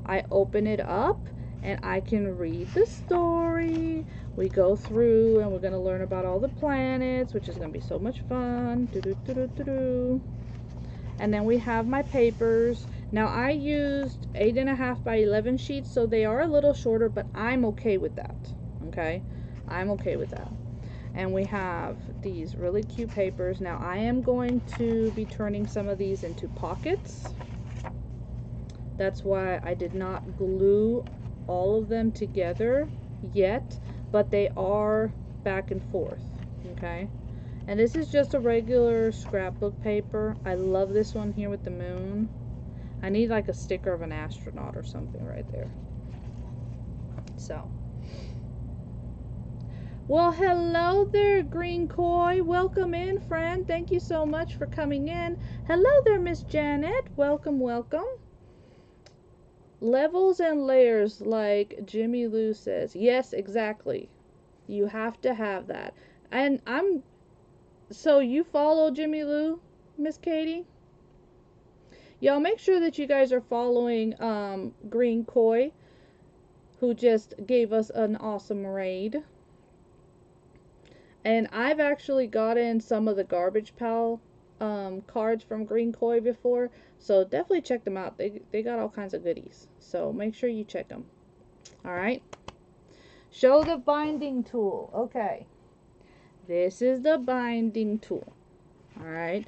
I open it up and I can read the story. We go through and we're going to learn about all the planets, which is going to be so much fun. And then we have my papers. Now I used 8.5 by 11 sheets, so they are a little shorter, but I'm okay with that. Okay, I'm okay with that. And we have these really cute papers. Now I am going to be turning some of these into pockets. That's why I did not glue all of them together yet, but they are back and forth. Okay, and this is just a regular scrapbook paper. I love this one here with the moon. I need like a sticker of an astronaut or something right there. So, well, hello there, Green Koi. Welcome in, friend. Thank you so much for coming in. Hello there, Miss Janet. Welcome, welcome. Levels and layers, like Jimmy Lou says. Yes, exactly. You have to have that. And so you follow Jimmy Lou, Miss Katie? Y'all make sure that you guys are following Green Koi, who just gave us an awesome raid. And I've actually gotten some of the Garbage Pal cards from Green Koi before, so definitely check them out. They got all kinds of goodies, so make sure you check them. All right, show the binding tool. Okay, this is the binding tool. All right,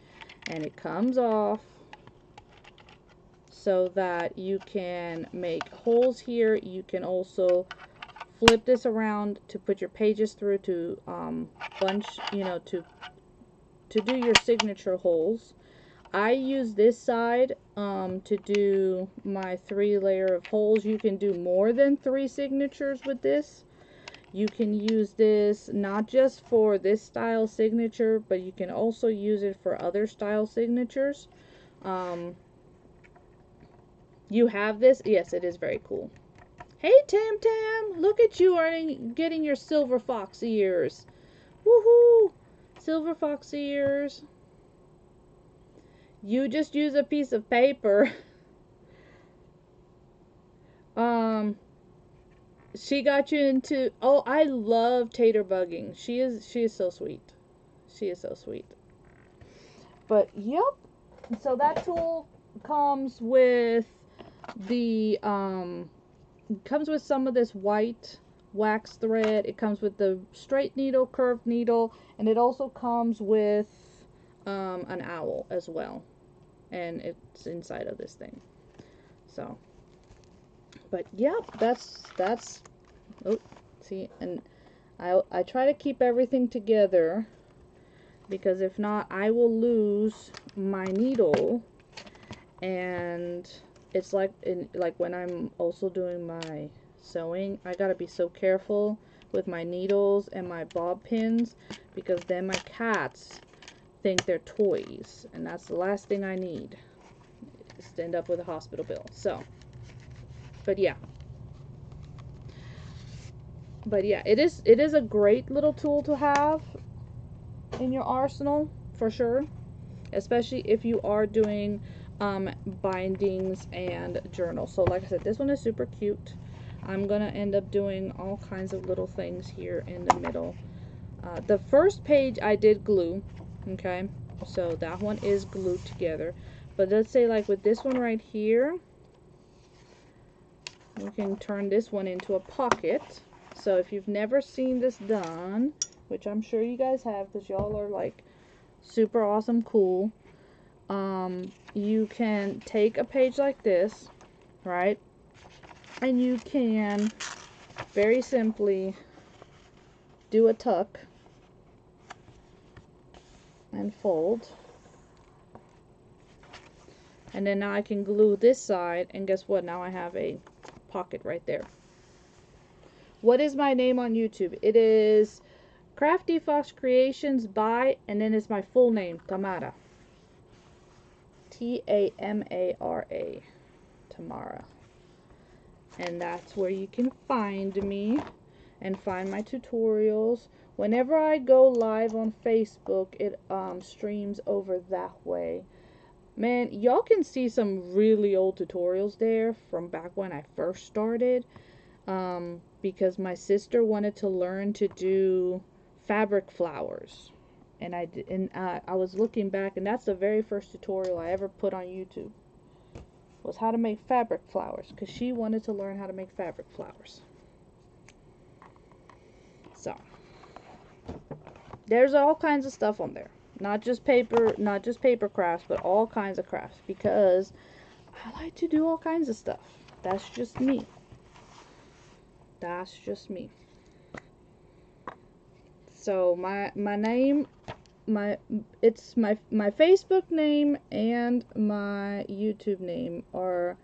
and it comes off so that you can make holes here. You can also flip this around to put your pages through, to bunch, you know, to do your signature holes. I use this side to do my 3-layer of holes. You can do more than 3 signatures with this. You can use this not just for this style signature, but you can also use it for other style signatures. You have this? Yes, it is very cool. Hey, Tam Tam, look at you getting your silver fox ears. Woohoo! Silver fox ears. You just use a piece of paper. She got you into, oh, I love tater bugging. She is so sweet. She is so sweet. But yep. So that tool comes with the comes with some of this white wax thread. It comes with the straight needle, curved needle, and it also comes with an owl as well. And it's inside of this thing. So, but yeah, that's oh, see, and I try to keep everything together, because if not, I will lose my needle. And it's like when I'm also doing my sewing, I gotta be so careful with my needles and my bob pins, because then my cats think they're toys, and that's the last thing I need, is to end up with a hospital bill. So, but yeah, it is a great little tool to have in your arsenal for sure, especially if you are doing bindings and journals. So like I said, this one is super cute. I'm gonna end up doing all kinds of little things here in the middle. The first page I did glue, okay, so that one is glued together. But let's say like with this one right here, we can turn this one into a pocket. So if you've never seen this done, which I'm sure you guys have, because y'all are like super awesome cool, you can take a page like this, right, and you can very simply do a tuck and fold, and then now I can glue this side, and guess what, now I have a pocket right there. What is my name on YouTube? It is Crafty Fox Creations by, and then it's my full name, Tamara. Tamara. Tamara. And that's where you can find me and find my tutorials. Whenever I go live on Facebook, it streams over that way. Man, y'all can see some really old tutorials there from back when I first started, because my sister wanted to learn to do fabric flowers, and I was looking back, and that's the very first tutorial I ever put on YouTube, was how to make fabric flowers, because she wanted to learn how to make fabric flowers. So there's all kinds of stuff on there, not just paper crafts, but all kinds of crafts, because I like to do all kinds of stuff. That's just me. That's just me. So my name, it's my Facebook name and my YouTube name are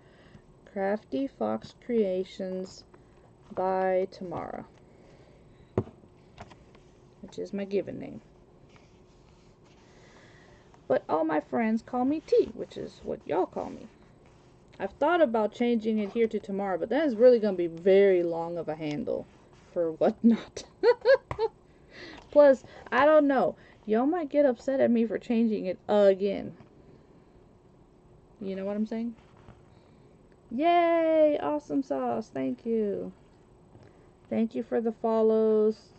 Crafty Fox Creations by Tamara, which is my given name. But all my friends call me T, which is what y'all call me. I've thought about changing it here to Tamara, but that is really going to be very long of a handle for whatnot. Plus, I don't know. Y'all might get upset at me for changing it again. You know what I'm saying? Yay! Awesome sauce. Thank you. Thank you for the follows.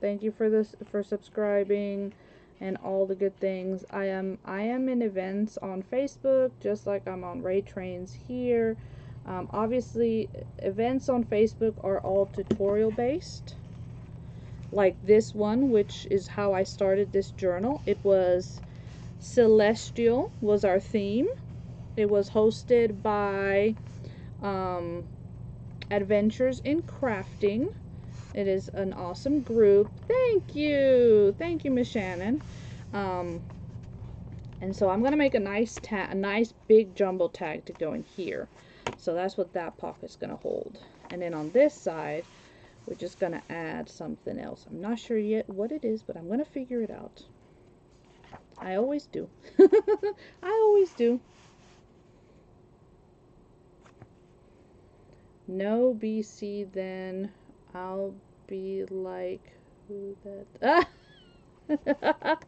Thank you for subscribing and all the good things. I am in events on Facebook, just like I'm on Ray Trains here. Obviously, events on Facebook are all tutorial based. Like this one, which is how I started this journal. It was Celestial was our theme. It was hosted by Adventures in Crafting. It is an awesome group. Thank you, Miss Shannon. And so I'm gonna make a nice big jumbo tag to go in here. So that's what that pocket's gonna hold. And then on this side, we're just going to add something else. I'm not sure yet what it is, but I'm going to figure it out. I always do. I always do. No BC, then I'll be like, who that? Ah!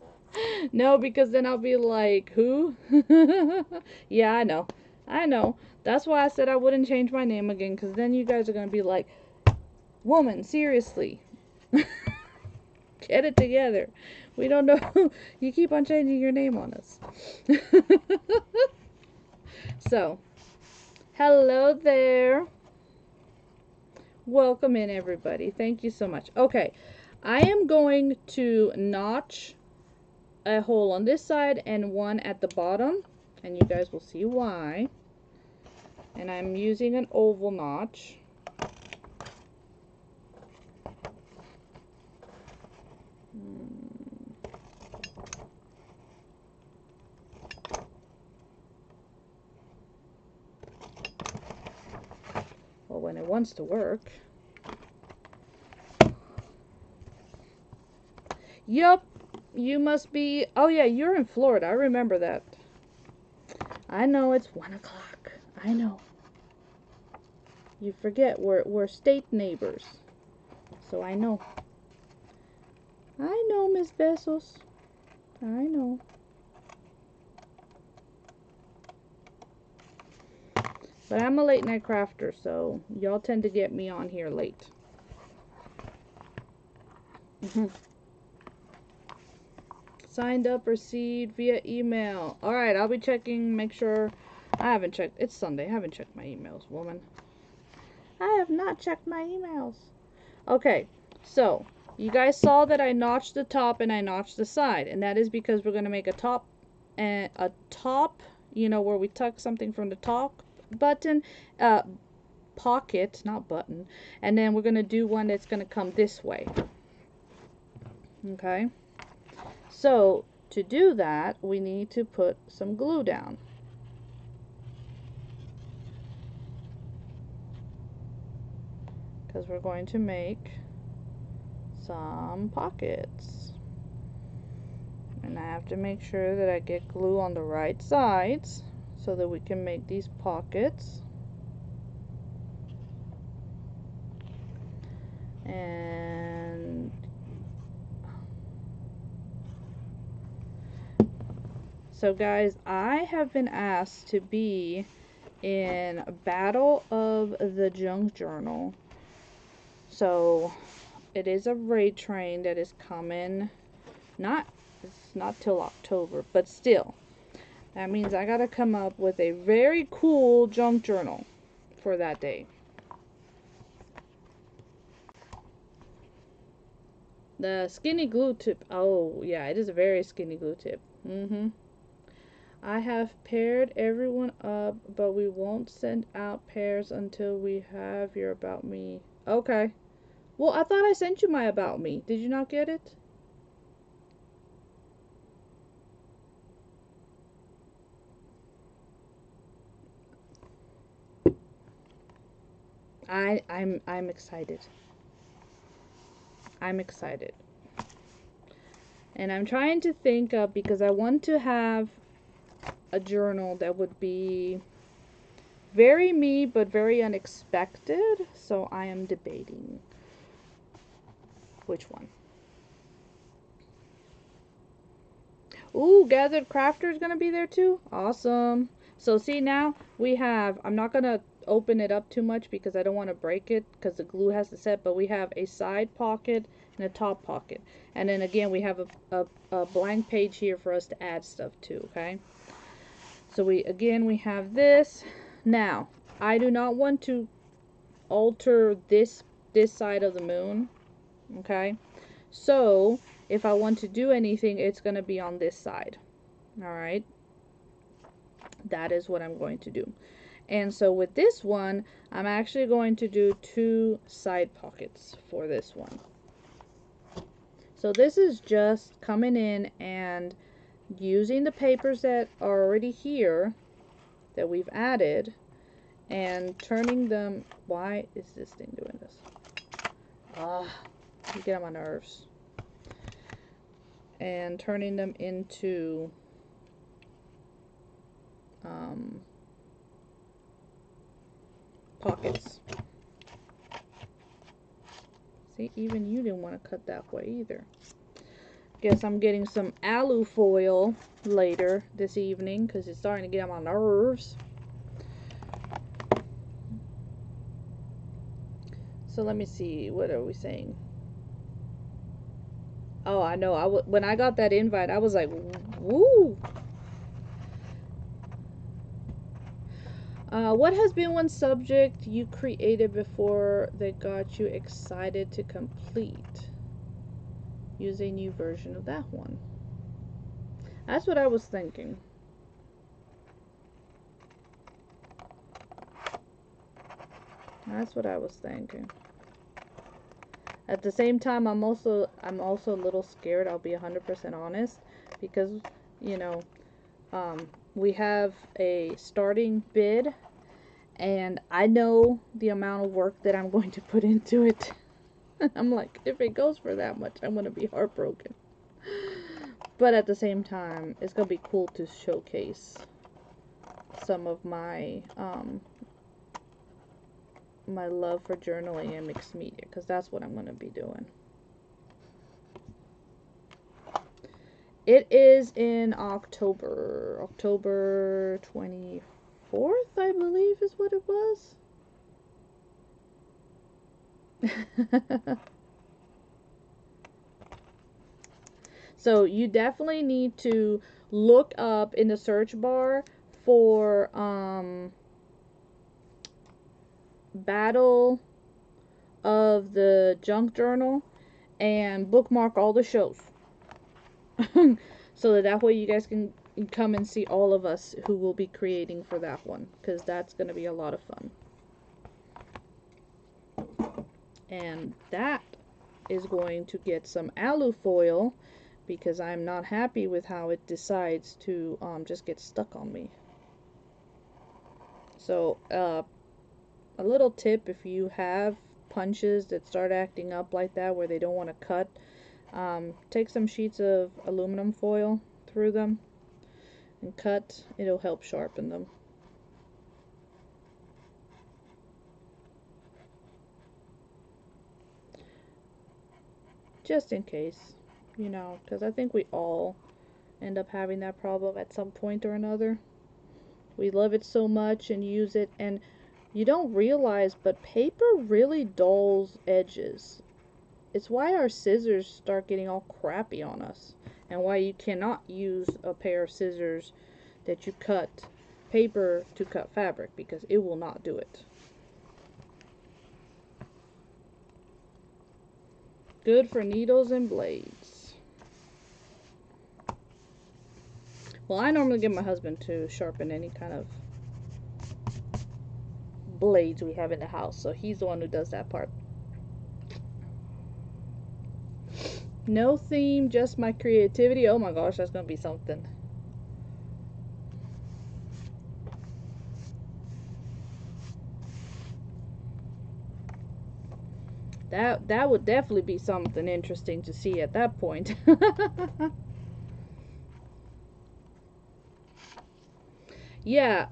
No, because then I'll be like, who? Yeah, I know. I know. That's why I said I wouldn't change my name again, because then you guys are going to be like, woman, seriously. Get it together. We don't know. You keep on changing your name on us. So, hello there. Welcome in, everybody. Thank you so much. Okay, I am going to notch a hole on this side and one at the bottom, and you guys will see why. And I'm using an oval notch. Well, when it wants to work. Yup, you must be. Oh yeah, you're in Florida. I remember that. I know it's 1 o'clock. I know. You forget we're state neighbors. So I know. I know, Miss Besos. I know. But I'm a late night crafter, so y'all tend to get me on here late. Signed up, received via email. Alright, I'll be checking, make sure. I haven't checked. It's Sunday. I haven't checked my emails, woman. I have not checked my emails. Okay, so you guys saw that I notched the top and I notched the side, and that is because we're going to make a top, and a top, you know, where we tuck something from the top button, pocket, not button, and then we're going to do one that's going to come this way. Okay, so to do that, we need to put some glue down. Because we're going to make some pockets. And I have to make sure that I get glue on the right sides so that we can make these pockets. And so guys, I have been asked to be in Battle of the Junk Journal. So it is a raid train that is coming. It's not till October, but still. That means I gotta come up with a very cool junk journal for that day. The skinny glue tip. Oh, yeah, it is a very skinny glue tip. I have paired everyone up, but we won't send out pairs until we have your About Me. Okay. Well, I thought I sent you my About Me. Did you not get it? I'm excited. I'm excited. And I'm trying to think of, because I want to have a journal that would be very me but very unexpected. So I am debating which one. Ooh, Gathered Crafter is going to be there too. Awesome. So see, now we have, I'm not going to open it up too much because I don't want to break it because the glue has to set, but we have a side pocket and a top pocket. And then again, we have a blank page here for us to add stuff to, okay? So we have this. Now, I do not want to alter this side of the moon, okay? So, if I want to do anything, it's going to be on this side. Alright? That is what I'm going to do. And so with this one, I'm actually going to do 2 side pockets for this one. So this is just coming in and using the papers that are already here, that we've added, and turning them. Why is this thing doing this? You get on my nerves. And turning them into pockets. See, even you didn't want to cut that way either. Guess I'm getting some alu foil later this evening because it's starting to get on my nerves. So let me see, what are we saying? Oh, I know. When I got that invite, I was like, woo. What has been one subject you created before that got you excited to complete? Use a new version of that one. That's what I was thinking. That's what I was thinking. At the same time, I'm also a little scared. I'll be 100% honest, because you know, we have a starting bid, and I know the amount of work that I'm going to put into it. I'm like, if it goes for that much, I'm gonna be heartbroken. But at the same time, it's gonna be cool to showcase some of my my love for journaling and mixed media, because that's what I'm gonna be doing. It is in October 24th, I believe is what it was. So you definitely need to look up in the search bar for Battle of the Junk Journal and bookmark all the shows. So that way you guys can come and see all of us who will be creating for that one, because that's going to be a lot of fun. And that is going to get some alufoil, because I'm not happy with how it decides to just get stuck on me. So a little tip, if you have punches that start acting up like that where they don't want to cut, take some sheets of aluminum foil through them and cut. It'll help sharpen them. Just in case, you know, because I think we all end up having that problem at some point or another. We love it so much and use it, and you don't realize, but paper really dulls edges. It's why our scissors start getting all crappy on us, and why you cannot use a pair of scissors that you cut paper to cut fabric, because it will not do it. Good for needles and blades. Well, I normally get my husband to sharpen any kind of blades we have in the house, so he's the one who does that part. No theme, just my creativity. Oh my gosh, that's gonna be something. That would definitely be something interesting to see at that point. Yeah,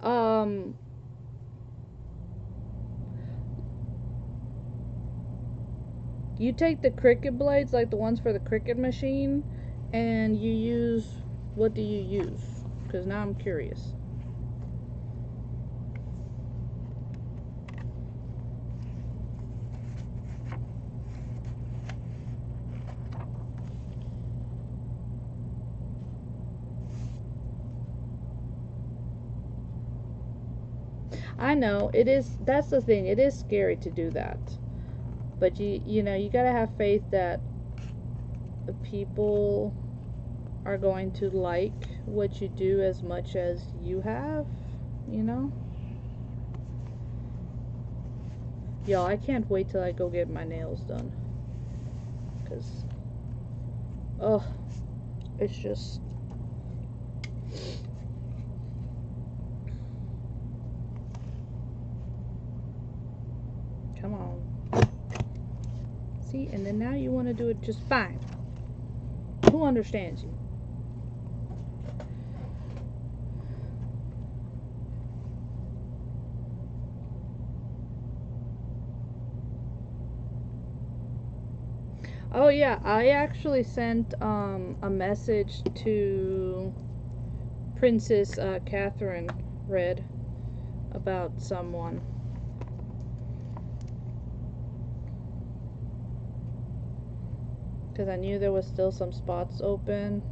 you take the Cricut blades, like the ones for the Cricut machine, and you use, what do you use? Because now I'm curious. I know, it is, that's the thing, it is scary to do that. But you know, you gotta have faith that the people are going to like what you do as much as you have, you know? Y'all, I can't wait till I go get my nails done. Because, oh, it's just... Come on. See, and then now you want to do it just fine. Who understands you? Oh yeah, I actually sent a message to Princess Catherine Red about someone. Because I knew there was still some spots open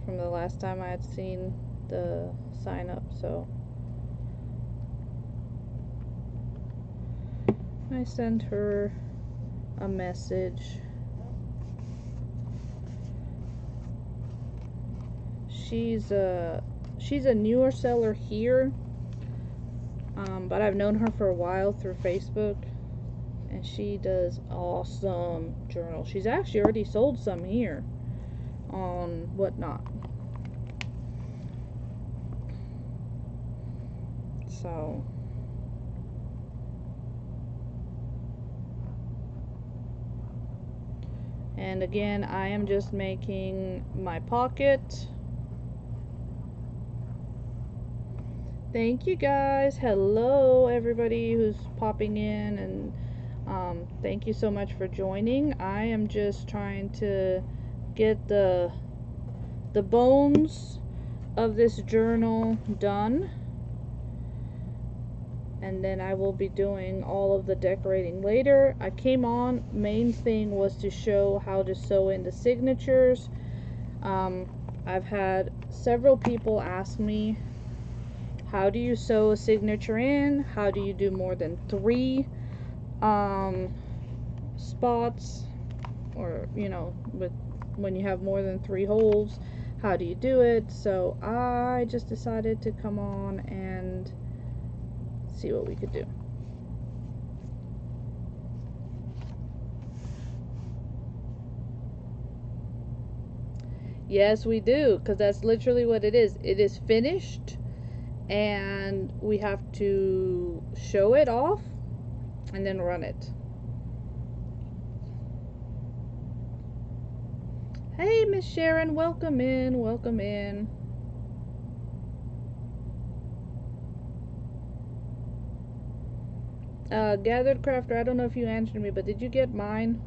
from the last time I had seen the sign up, so I sent her a message. She's a newer seller here, but I've known her for a while through Facebook, and she does awesome journals. She's actually already sold some here on Whatnot. So and again, I am just making my pocket. Thank you guys. Hello everybody who's popping in, and thank you so much for joining. I am just trying to get the bones of this journal done, and then I will be doing all of the decorating later. I came on, main thing was to show how to sew in the signatures. I've had several people ask me, how do you sew a signature in? How do you do more than 3 spots, or when you have more than 3 holes, how do you do it? So I just decided to come on and see what we could do. Yes, we do, because that's literally what it is. It is finished, and we have to show it off and then run it. Hey, Miss Sharon, welcome in, welcome in. Gathered Crafter, I don't know if you answered me, but did you get mine?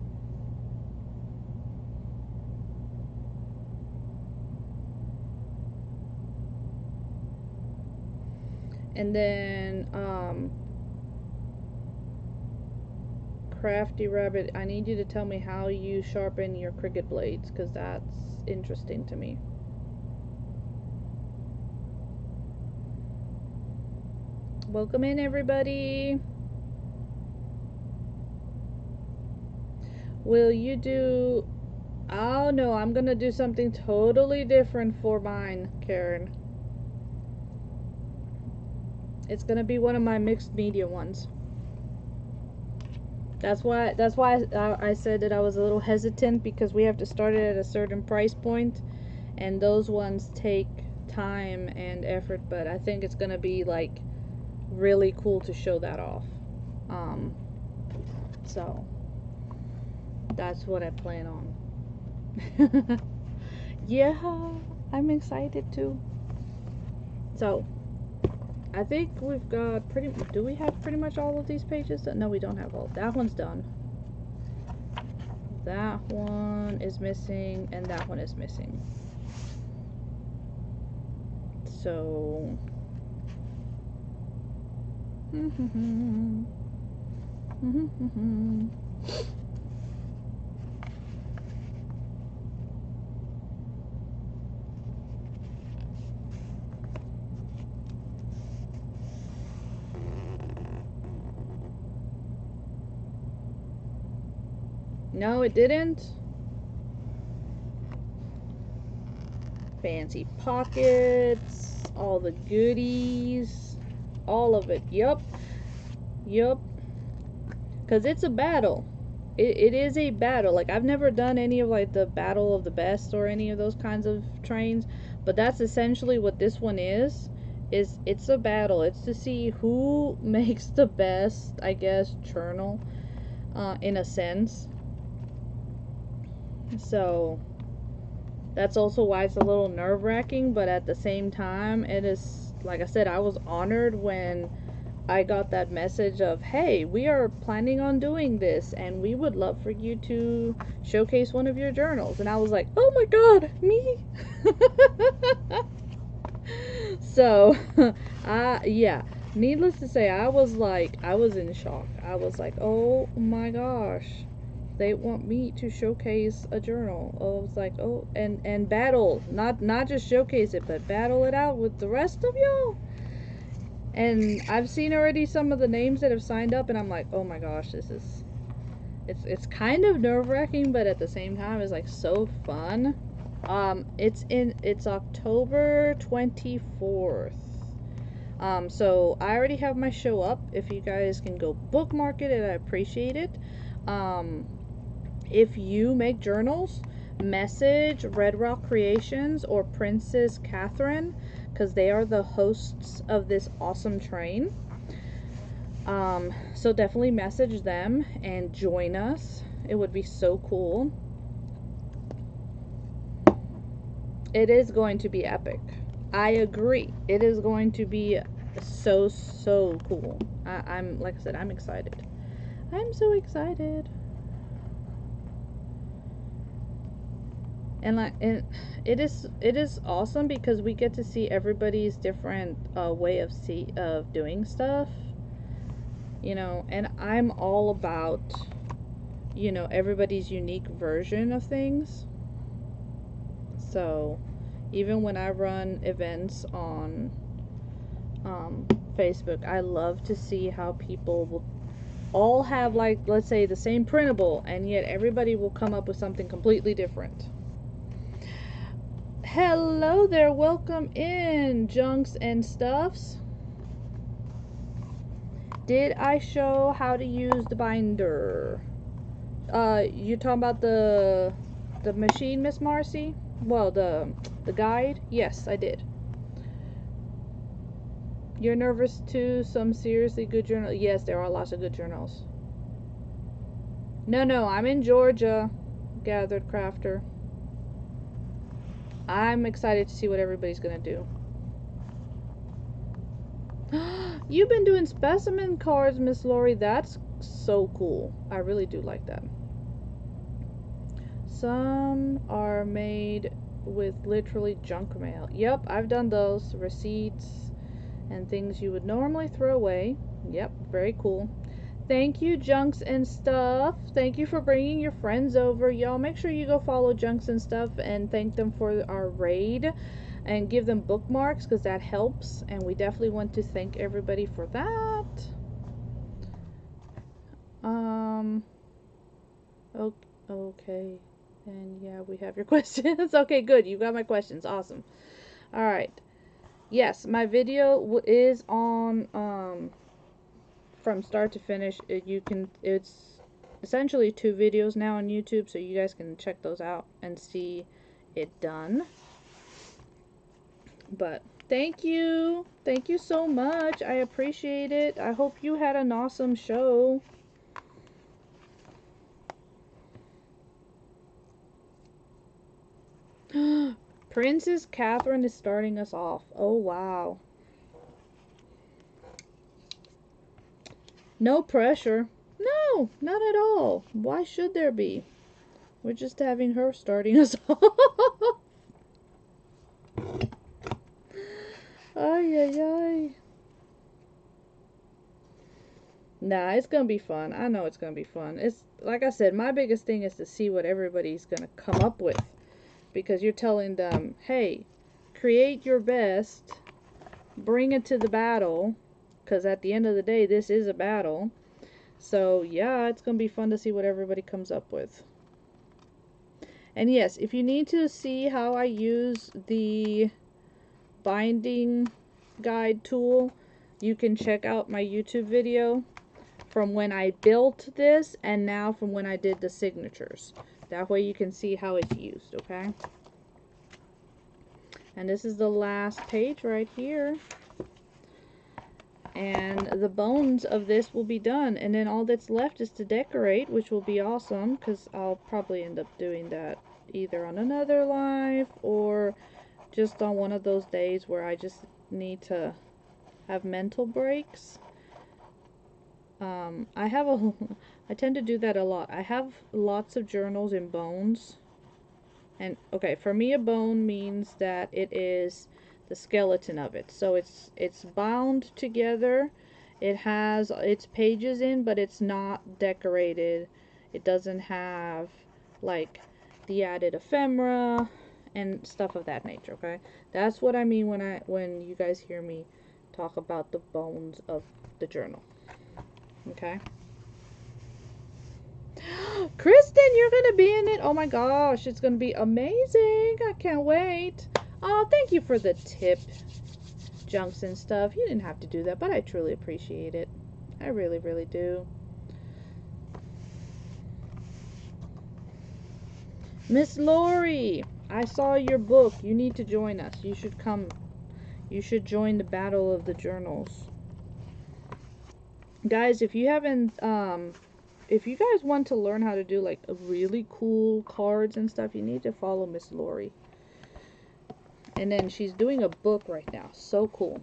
And then, Crafty Rabbit, I need you to tell me how you sharpen your Cricut blades, because that's interesting to me. Welcome in, everybody. Will you do... Oh, no, I'm going to do something totally different for mine, Karen. It's going to be one of my mixed media ones. That's why I said that I was a little hesitant, because we have to start it at a certain price point, and those ones take time and effort, but I think it's going to be like really cool to show that off. So that's what I plan on. Yeah, I'm excited too. So I think we've got do we have pretty much all of these pages? No, we don't have all. That one's done. That one is missing, and that one is missing. So no, it didn't. Fancy pockets, all the goodies, all of it. Yup. Because it's a battle. It is a battle. Like, I've never done any of like the battle of the best or any of those kinds of trains, but that's essentially what this one is it's a battle. It's to see who makes the best, I guess, journal, in a sense. So that's also why it's a little nerve-wracking, but at the same time, it is, like I said, I was honored when I got that message of, hey, we are planning on doing this, and we would love for you to showcase one of your journals. And I was like, oh my god, me? So, yeah, needless to say, I was in shock. I was like, oh my gosh, they want me to showcase a journal. I was like, oh, and battle, not just showcase it, but battle it out with the rest of y'all. And I've seen already some of the names that have signed up, and I'm like, oh my gosh, this is, it's kind of nerve-wracking, but at the same time it's like so fun. It's October 24th. So I already have my show up. If you guys can go bookmark it, I appreciate it. If you make journals, message Red Rock Creations or Princess Catherine, because they are the hosts of this awesome train. So definitely message them and join us. It would be so cool. It is going to be epic. I agree. It is going to be so cool. I'm like I said, I'm excited. I'm so excited. And it is awesome because we get to see everybody's different way of doing stuff. You know, and I'm all about, you know, everybody's unique version of things. So even when I run events on Facebook, I love to see how people will all have, like, let's say the same printable, and yet everybody will come up with something completely different. Hello there, welcome in, Junks and Stuffs. Did I show how to use the binder? You talking about the machine, Miss Marcy? Well, the guide? Yes, I did. You're nervous too? Some seriously good journals? Yes, there are lots of good journals. No, I'm in Georgia, Gathered Crafter. I'm excited to see what everybody's gonna do. You've been doing specimen cards, Miss Lori. That's so cool. I really do like that. Some are made with literally junk mail. Yep, I've done those. Receipts and things you would normally throw away. Yep, very cool. Thank you, Junks and Stuff. Thank you for bringing your friends over. Y'all make sure you go follow Junks and Stuff and thank them for our raid and give them bookmarks because that helps, and we definitely want to thank everybody for that. Okay. And yeah, we have your questions. Okay, good. You got my questions. Awesome. All right. Yes, my video is on from start to finish. It's essentially 2 videos now on YouTube, so you guys can check those out and see it done. But thank you so much. I appreciate it. I hope you had an awesome show. Princess Catherine is starting us off. Oh wow. No pressure. No, not at all. Why should there be? We're just having her starting us off. Ay. Nah, it's gonna be fun. I know it's gonna be fun. It's like I said, my biggest thing is to see what everybody's gonna come up with. Because you're telling them, hey, create your best, bring it to the battle, because at the end of the day, this is a battle. So yeah, it's gonna be fun to see what everybody comes up with. And yes, if you need to see how I use the binding guide tool, you can check out my YouTube video from when I built this and now from when I did the signatures. That way you can see how it's used, okay? And this is the last page right here. And the bones of this will be done. And then all that's left is to decorate, which will be awesome, because I'll probably end up doing that either on another live or just on one of those days where I just need to have mental breaks. I tend to do that a lot. I have lots of journals in bones. And okay, for me a bone means that it is the skeleton of it. So it's bound together. It has its pages in, but it's not decorated. It doesn't have like the added ephemera and stuff of that nature, okay? That's what I mean when you guys hear me talk about the bones of the journal. Okay? Kristen, you're going to be in it? Oh my gosh, it's going to be amazing. I can't wait. Oh, thank you for the tip, Junks and stuff. You didn't have to do that, but I truly appreciate it. I really, really do. Miss Lori, I saw your book. You need to join us. You should come. You should join the Battle of the Journals. Guys, if you haven't, if you guys want to learn how to do like really cool cards and stuff, you need to follow Miss Lori. And then she's doing a book right now. So cool.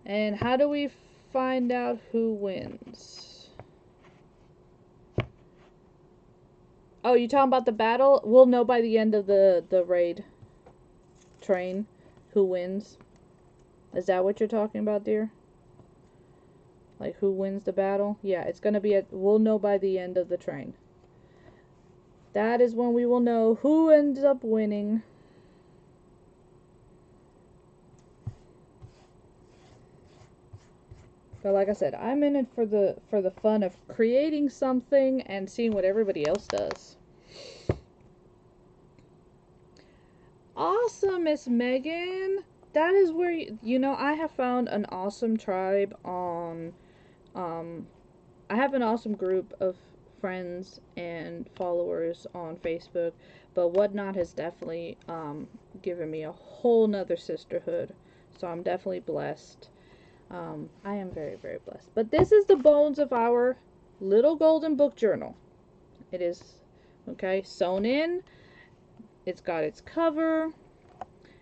And how do we find out who wins? Oh, you talking about the battle? We'll know by the end of the raid train who wins. Is that what you're talking about, dear? Like who wins the battle? Yeah, it's gonna be we'll know by the end of the train. That is when we will know who ends up winning. But like I said, I'm in it for the fun of creating something and seeing what everybody else does. Awesome, Miss Megan. That is where you know, I have found an awesome tribe on I have an awesome group of friends and followers on Facebook, but Whatnot has definitely given me a whole nother sisterhood. So I'm definitely blessed. I am very, very blessed. But this is the bones of our little golden book journal. It is, okay, sewn in. It's got its cover.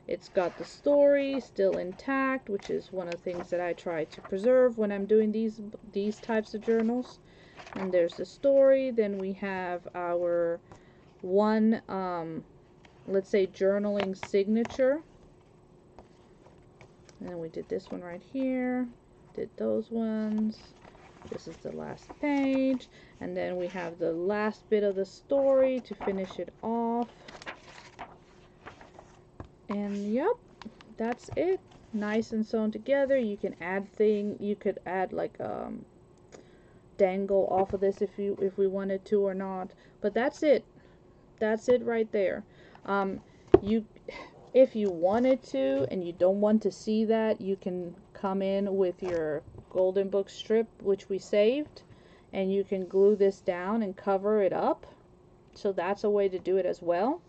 It's got the story still intact, which is one of the things that I try to preserve when I'm doing these types of journals. And there's the story. Then we have our one, let's say, journaling signature. And then we did this one right here. Did those ones. This is the last page. And then we have the last bit of the story to finish it off. And yep, that's it. Nice and sewn together. You can add you could add like dangle off of this if we wanted to or not. But that's it. That's it right there. If you wanted to and you don't want to see that, you can come in with your golden book strip, which we saved, and you can glue this down and cover it up. So that's a way to do it as well.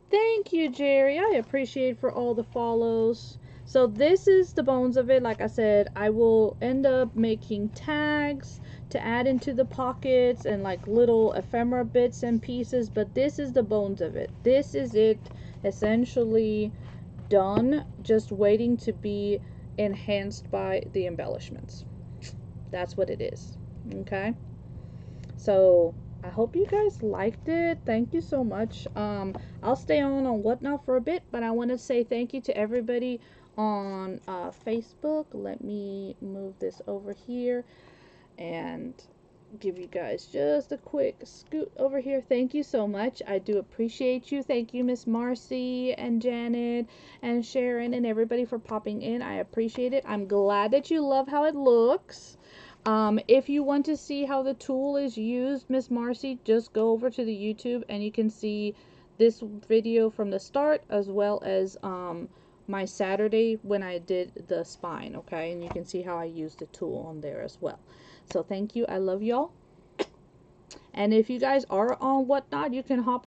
Thank you, Jerry. I appreciate for all the follows. So this is the bones of it. Like I said, I will end up making tags to add into the pockets and like little ephemera bits and pieces, but this is the bones of it. This is it, essentially done, just waiting to be enhanced by the embellishments. That's what it is. Okay, so I hope you guys liked it. Thank you so much. I'll stay on Whatnot for a bit, but I want to say thank you to everybody on Facebook. Let me move this over here and give you guys just a quick scoot over here. Thank you so much. I do appreciate you. Thank you, Miss Marcy and Janet and Sharon and everybody for popping in. I appreciate it. I'm glad that you love how it looks. If you want to see how the tool is used, Miss Marcy, just go over to the YouTube and you can see this video from the start as well as my Saturday when I did the spine, okay? And you can see how I used the tool on there as well. So thank you. I love y'all. And if you guys are on Whatnot, you can hop